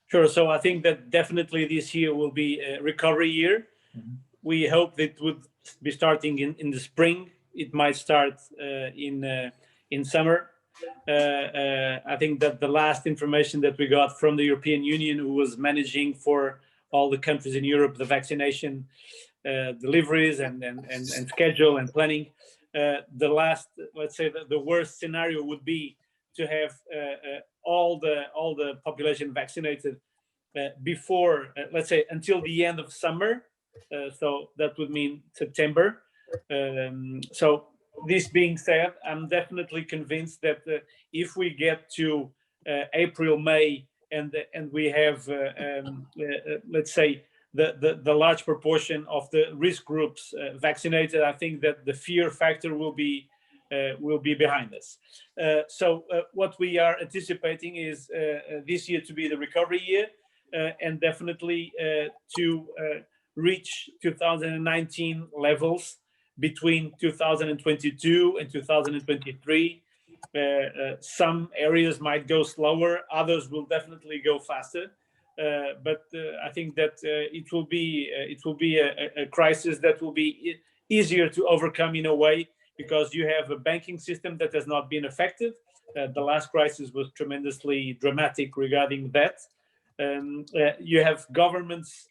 Sure. So I think that definitely this year will be a recovery year. Mm-hmm. We hope that it would be starting in the spring. It might start in summer. I think that the last information that we got from the European Union, who was managing for all the countries in Europe the vaccination deliveries and schedule and planning, the last, let's say, the worst scenario would be to have all the population vaccinated before, let's say, until the end of summer. So that would mean September. So this being said, I'm definitely convinced that if we get to April, May, and we have, let's say, the large proportion of the risk groups vaccinated, I think that the fear factor will be behind us. So what we are anticipating is this year to be the recovery year, and definitely to reach 2019 levels between 2022 and 2023. Some areas might go slower, others will definitely go faster. But I think that it will be a crisis that will be easier to overcome in a way, because you have a banking system that has not been affected. The last crisis was tremendously dramatic regarding that. You have governments,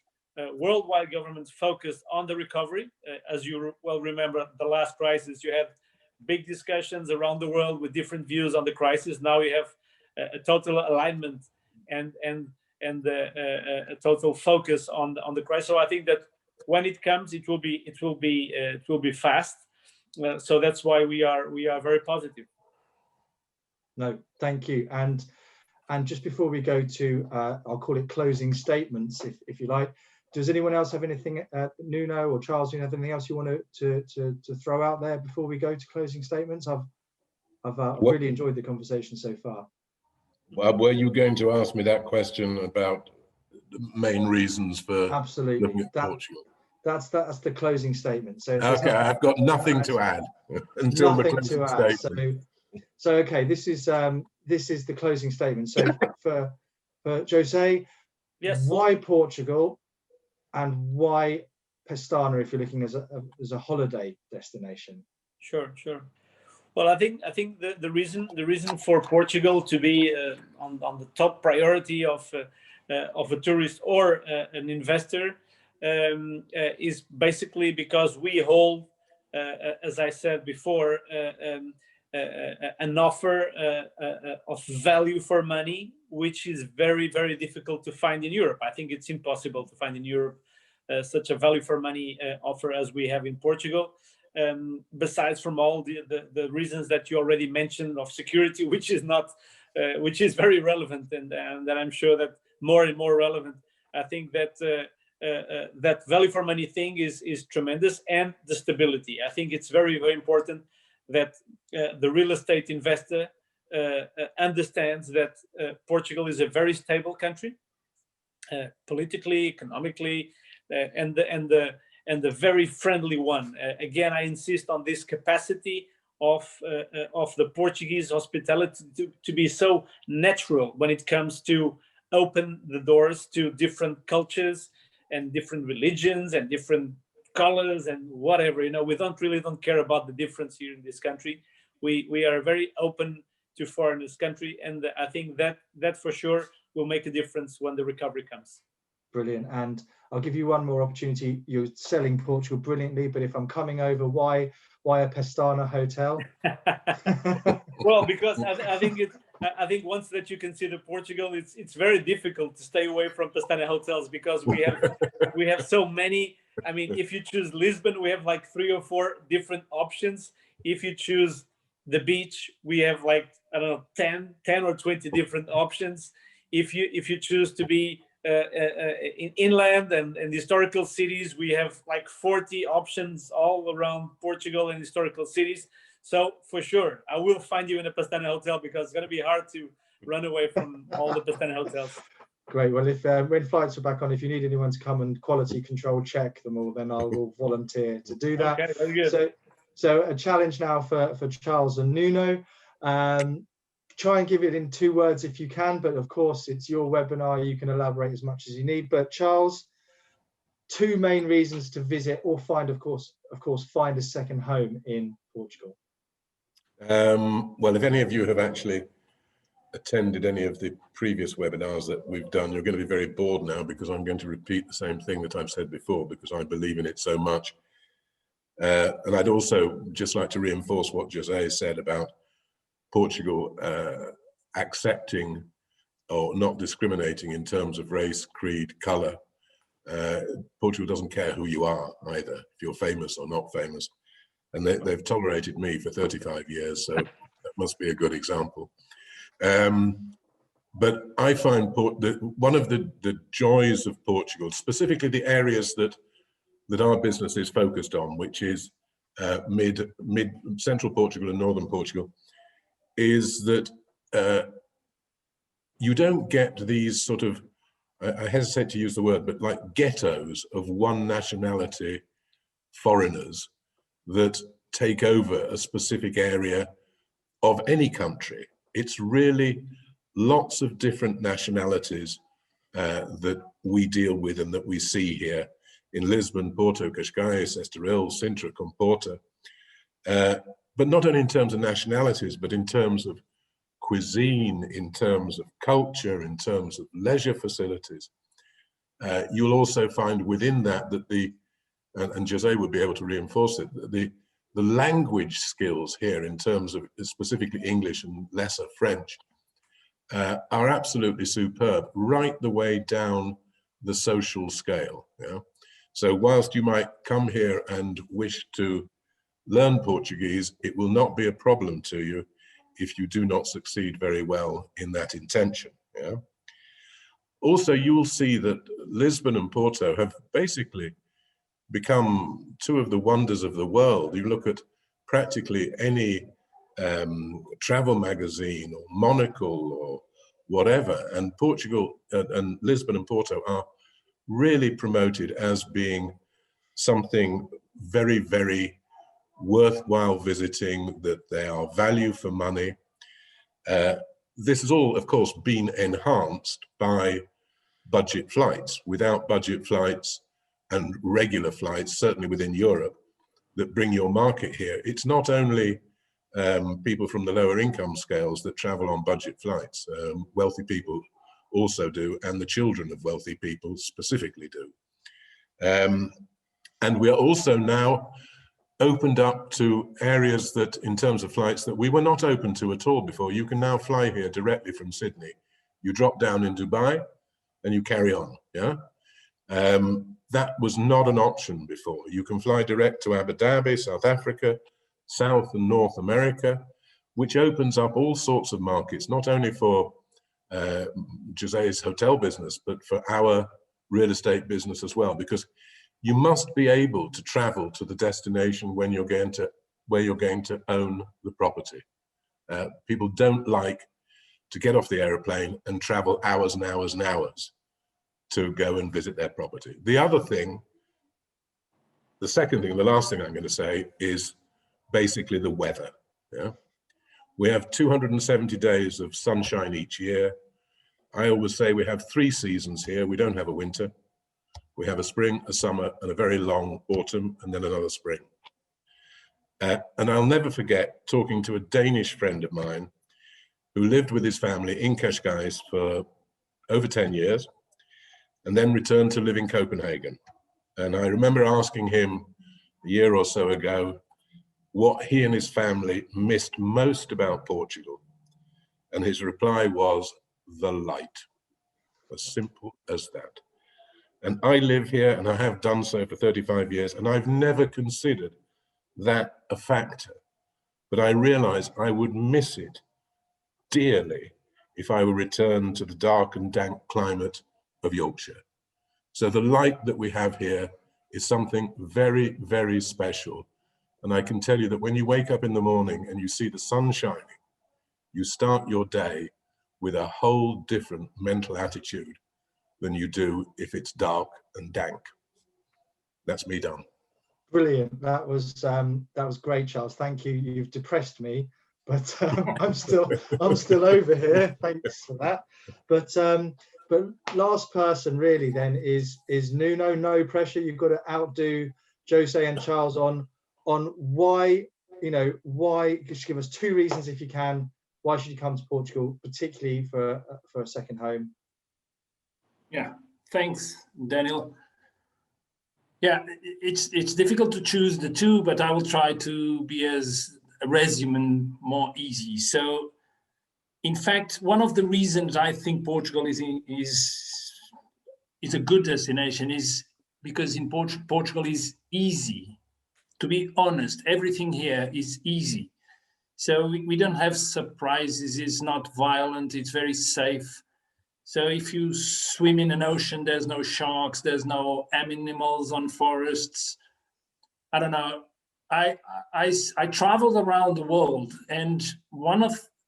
worldwide governments, focused on the recovery. As you well remember, the last crisis, you had big discussions around the world with different views on the crisis. Now you have a total alignment and a total focus on the crisis. So I think that when it comes, it will be fast. So that's why we are very positive. No, thank you. And And just before we go to, I'll call it closing statements, if you like, does anyone else have anything, Nuno or Charles, do you have anything else you want to throw out there before we go to closing statements? I've really enjoyed the conversation so far. Well, were you going to ask me that question about the main reasons for Absolutely looking at Portugal? That's the closing statement. So okay, I've got nothing to add until the closing statement. So okay, this is the closing statement. So for Jose, yes, why Portugal, and why Pestana if you're looking as a holiday destination? Sure. Well, I think the reason for Portugal to be on the top priority of a tourist or an investor is basically because we hold, as I said before, an offer of value for money, which is very, very difficult to find in Europe. I think it's impossible to find in Europe such a value for money offer as we have in Portugal. Besides from all the reasons that you already mentioned of security, which is very relevant, and that I'm sure that more and more relevant. I think that that value for money thing is tremendous, and the stability. I think it's very, very important that the real estate investor understands that Portugal is a very stable country, politically, economically, and a very friendly one. Again, I insist on this capacity of the Portuguese hospitality to be so natural when it comes to open the doors to different cultures and different religions and different colors and whatever. We don't care about the difference here in this country. We are very open to foreigners country, and I think that for sure will make a difference when the recovery comes. Brilliant. And I'll give you one more opportunity. You're selling Portugal brilliantly, but if I'm coming over, why a Pestana hotel? Well, because I think once that you consider Portugal, it's very difficult to stay away from Pestana hotels, because we have so many. I mean, if you choose Lisbon, we have like 3 or 4 different options. If you choose the beach, we have like, I don't know, 10 or 20 different options. If you choose to be in inland and historical cities, we have like 40 options all around Portugal and historical cities. So for sure, I will find you in a Pestana hotel, because it's going to be hard to run away from all the Pestana hotels. Great. Well, if when flights are back on, if you need anyone to come and quality control check them all, then I will volunteer to do that. Okay, very good. So a challenge now for Charles and Nuno. Try and give it in 2 words if you can, but of course it's your webinar, you can elaborate as much as you need. But Charles, 2 main reasons to visit or find, of course, find a second home in Portugal. Well, if any of you have actually attended any of the previous webinars that we've done, you're going to be very bored now, because I'm going to repeat the same thing that I've said before, because I believe in it so much. And I'd also just like to reinforce what José said about Portugal accepting or not discriminating in terms of race, creed, colour. Portugal doesn't care who you are either, if you're famous or not famous. And they've tolerated me for 35 years, so that must be a good example. But I find one of the joys of Portugal, specifically the areas that our business is focused on, which is mid-central Portugal and northern Portugal, is that you don't get these sort of, I hesitate to use the word, but like ghettos of one nationality foreigners that take over a specific area of any country. It's really lots of different nationalities that we deal with and that we see here in Lisbon, Porto, Cascais, Estoril, Sintra, Comporta. But not only in terms of nationalities, but in terms of cuisine, in terms of culture, in terms of leisure facilities. You'll also find within that and José would be able to reinforce it, the language skills here in terms of specifically English and lesser French are absolutely superb, right the way down the social scale. So whilst you might come here and wish to learn Portuguese, it will not be a problem to you if you do not succeed very well in that intention. Yeah. Also, you will see that Lisbon and Porto have basically become two of the wonders of the world. You look at practically any travel magazine or monocle or whatever, and Portugal and Lisbon and Porto are really promoted as being something very, very worthwhile visiting, that they are value for money. This has all, of course, been enhanced by budget flights. Without budget flights and regular flights, certainly within Europe, that bring your market here, it's not only people from the lower income scales that travel on budget flights. Wealthy people also do, and the children of wealthy people specifically do. And we are also now opened up to areas that, in terms of flights, that we were not open to at all before. You can now fly here directly from Sydney. You drop down in Dubai and you carry on, yeah? That was not an option before. You can fly direct to Abu Dhabi, South Africa, South and North America, which opens up all sorts of markets, not only for José's hotel business, but for our real estate business as well, because you must be able to travel to the destination when you're going to, where you're going to own the property. People don't like to get off the aeroplane and travel hours and hours and hours to go and visit their property. The other thing, the second thing, the last thing I'm going to say is basically the weather. Yeah, we have 270 days of sunshine each year. I always say we have 3 seasons here. We don't have a winter. We have a spring, a summer, and a very long autumn, and then another spring. And I'll never forget talking to a Danish friend of mine who lived with his family in Cascais for over 10 years, and then returned to live in Copenhagen. And I remember asking him a year or so ago what he and his family missed most about Portugal. And his reply was the light, as simple as that. And I live here, and I have done so for 35 years, and I've never considered that a factor. But I realize I would miss it dearly if I were returned to the dark and dank climate of Yorkshire. So the light that we have here is something very, very special. And I can tell you that when you wake up in the morning and you see the sun shining, you start your day with a whole different mental attitude than you do if it's dark and dank. That's me done. Brilliant. That was great, Charles. Thank you. You've depressed me, but I'm still over here. Thanks for that. But last person really then is Nuno. No pressure. You've got to outdo José and Charles on why, why. Just give us 2 reasons if you can. Why should you come to Portugal, particularly for a second home? Yeah, thanks, Daniel. Yeah, it's difficult to choose the 2, but I will try to be as a resume more easy. So, in fact, one of the reasons I think Portugal is a good destination is because in Portugal is easy. To be honest, everything here is easy. So we don't have surprises. It's not violent. It's very safe. So if you swim in an ocean, there's no sharks, there's no animals on forests. I don't know. I traveled around the world, and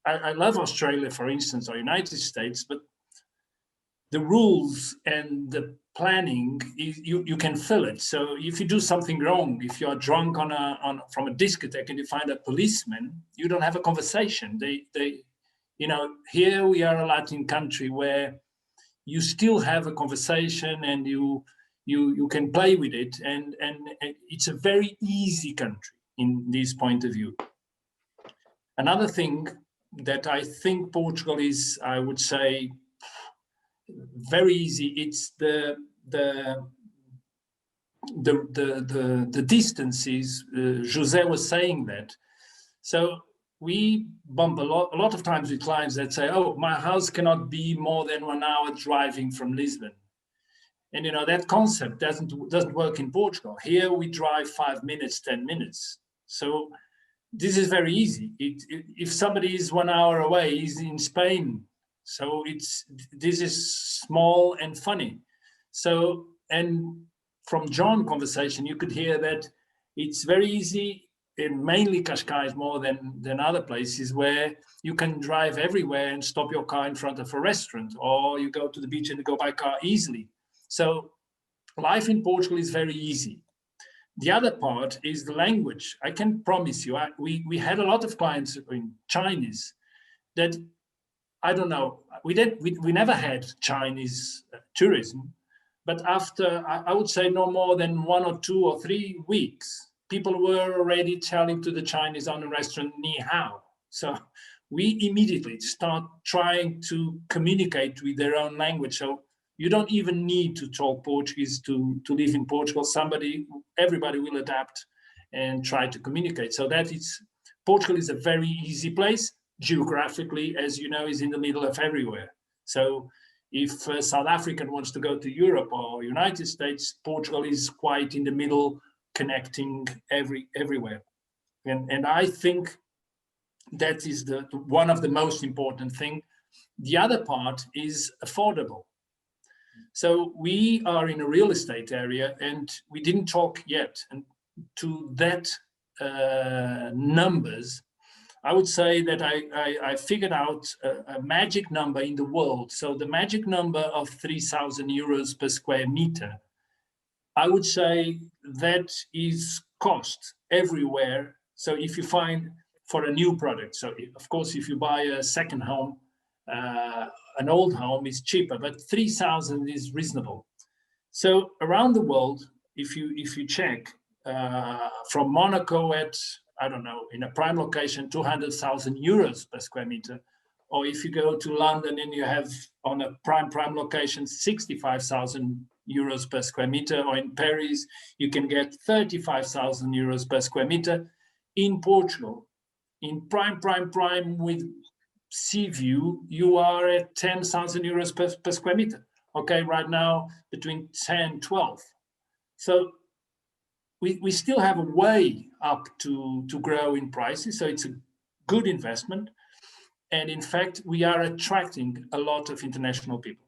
I love Australia, for instance, or United States, but the rules and the planning, you can feel it. So if you do something wrong, if you are drunk from a discotheque and you find a policeman, you don't have a conversation. Here we are a Latin country where you still have a conversation and you can play with it, and it's a very easy country in this point of view. Another thing that I think Portugal is, I would say, very easy. It's the distances. José was saying that. So we bump a lot of times with clients that say, "Oh, my house cannot be more than 1 hour driving from Lisbon," and that concept doesn't work in Portugal. Here we drive 5 minutes, 10 minutes. So this is very easy. If somebody is 1 hour away, he's in Spain So this is small and funny. So, and from John's conversation, you could hear that it's very easy, in mainly Cascais more than other places, where you can drive everywhere and stop your car in front of a restaurant, or you go to the beach and go by car easily. So life in Portugal is very easy. The other part is the language. I can promise you, we had a lot of clients in Chinese that, I don't know, we never had Chinese tourism, but after, I would say no more than 1 or 2 or 3 weeks, people were already telling to the Chinese on the restaurant, ni hao. So we immediately start trying to communicate with their own language. So you don't even need to talk Portuguese to live in Portugal. Everybody will adapt and try to communicate. So Portugal is a very easy place. Geographically, as you know, is in the middle of everywhere. So if a South African wants to go to Europe or United States, Portugal is quite in the middle, connecting everywhere. And I think that is one of the most important thing. The other part is affordable. So we are in a real estate area, and we didn't talk yet. And to that numbers, I would say that I figured out a magic number in the world. So the magic number of 3,000 euros per square meter, I would say that is cost everywhere. So if you find for a new product, so of course, if you buy a second home, an old home is cheaper, but 3,000 is reasonable. So around the world, if you check from Monaco at, I don't know, in a prime location, 200,000 euros per square meter, or if you go to London and you have on a prime location 65,000 euros per square meter, or in Paris you can get 35,000 euros per square meter. In Portugal, in prime with sea view, you are at 10,000 euros per square meter. Okay, right now between 10, 12. So we still have a way up to grow in prices. So it's a good investment. And in fact, we are attracting a lot of international people.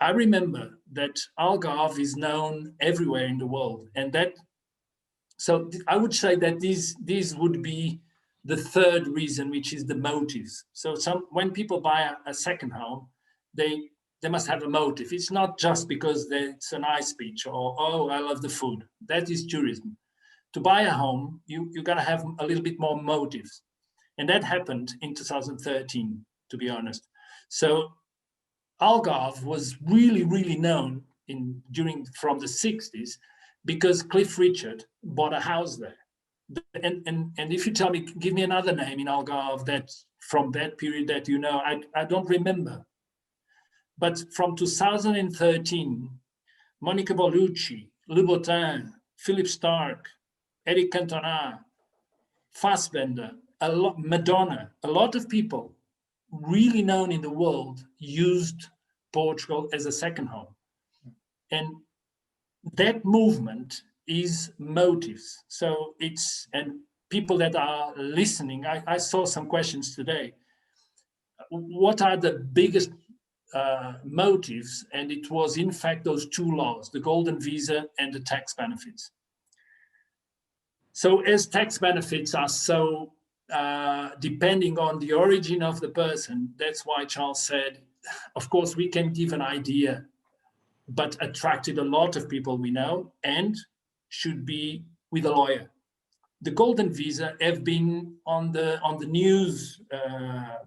I remember that Algarve is known everywhere in the world. And so I would say that these would be the third reason, which is the motives. So when people buy a second home, they must have a motive. It's not just because it's a nice beach or, oh, I love the food. That is tourism. To buy a home, you got to have a little bit more motives. And that happened in 2013, to be honest. So Algarve was really, really known from the 60s because Cliff Richard bought a house there. And if you tell me, give me another name in Algarve that from that period that you know, I don't remember. But from 2013, Monica Bellucci, Louboutin, Philip Stark, Eric Cantona, Fassbender, Madonna, a lot of people really known in the world used Portugal as a second home. And that movement is motives. So and people that are listening, I saw some questions today. What are the biggest motives? And it was in fact those two laws, the golden visa and the tax benefits. So as tax benefits are so depending on the origin of the person, that's why Charles said, of course, we can give an idea, but attracted a lot of people we know and should be with a lawyer. The golden visa have been on the news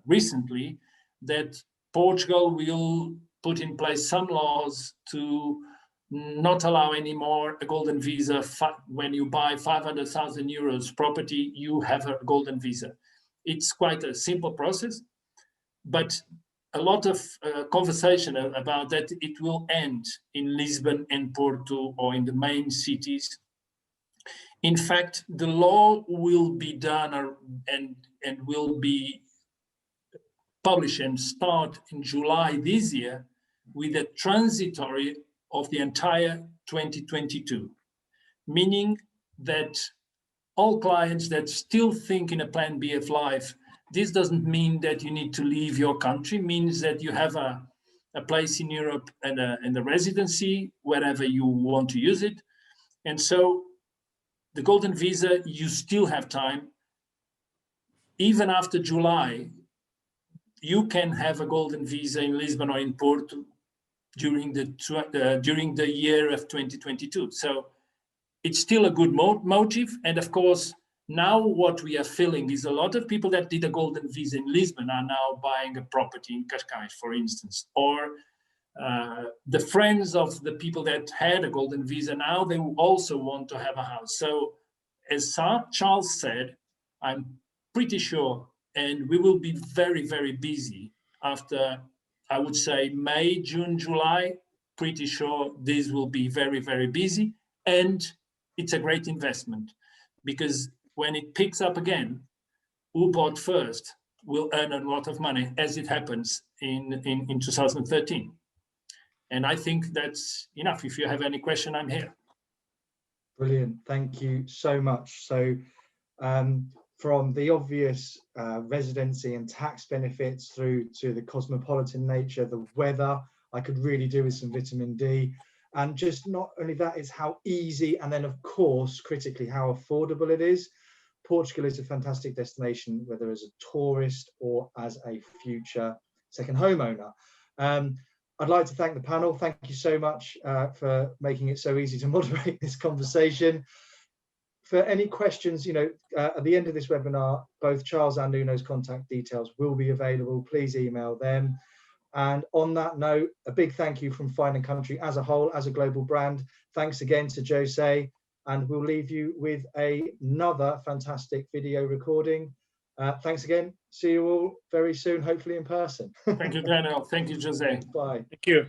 recently that Portugal will put in place some laws to not allow anymore a golden visa. When you buy 500,000 euros property, you have a golden visa. It's quite a simple process, but a lot of conversation about that. It will end in Lisbon and Porto or in the main cities. In fact, the law will be done and will be published and start in July this year with a transitory of the entire 2022, meaning that all clients that still think in a plan B of life this doesn't mean that you need to leave your country. It means that you have a place in Europe and a residency wherever you want to use it. And so the golden visa, you still have time. Even after July, you can have a golden visa in Lisbon or in Porto during the year of 2022. So it's still a good motive. And of course, now what we are feeling is a lot of people that did a golden visa in Lisbon are now buying a property in Cascais, for instance, or the friends of the people that had a golden visa, now they also want to have a house. So as Charles said, I'm pretty sure, and we will be very, very busy after, I would say, May, June, July, pretty sure this will be very, very busy. And it's a great investment, because when it picks up again, who bought first will earn a lot of money, as it happens in 2013. And I think that's enough. If you have any question, I'm here. Brilliant. Thank you so much. So from the obvious residency and tax benefits through to the cosmopolitan nature, the weather, I could really do with some vitamin D. And just not only that, is how easy, and then of course, critically, how affordable it is. Portugal is a fantastic destination, whether as a tourist or as a future second homeowner. I'd like to thank the panel. Thank you so much for making it so easy to moderate this conversation. For any questions, at the end of this webinar, both Charles and Nuno's contact details will be available. Please email them. And on that note, a big thank you from Fine & Country as a whole, as a global brand. Thanks again to José, and we'll leave you with another fantastic video recording. Thanks again. See you all very soon, hopefully in person. Thank you, Daniel. Thank you, José. Bye. Thank you.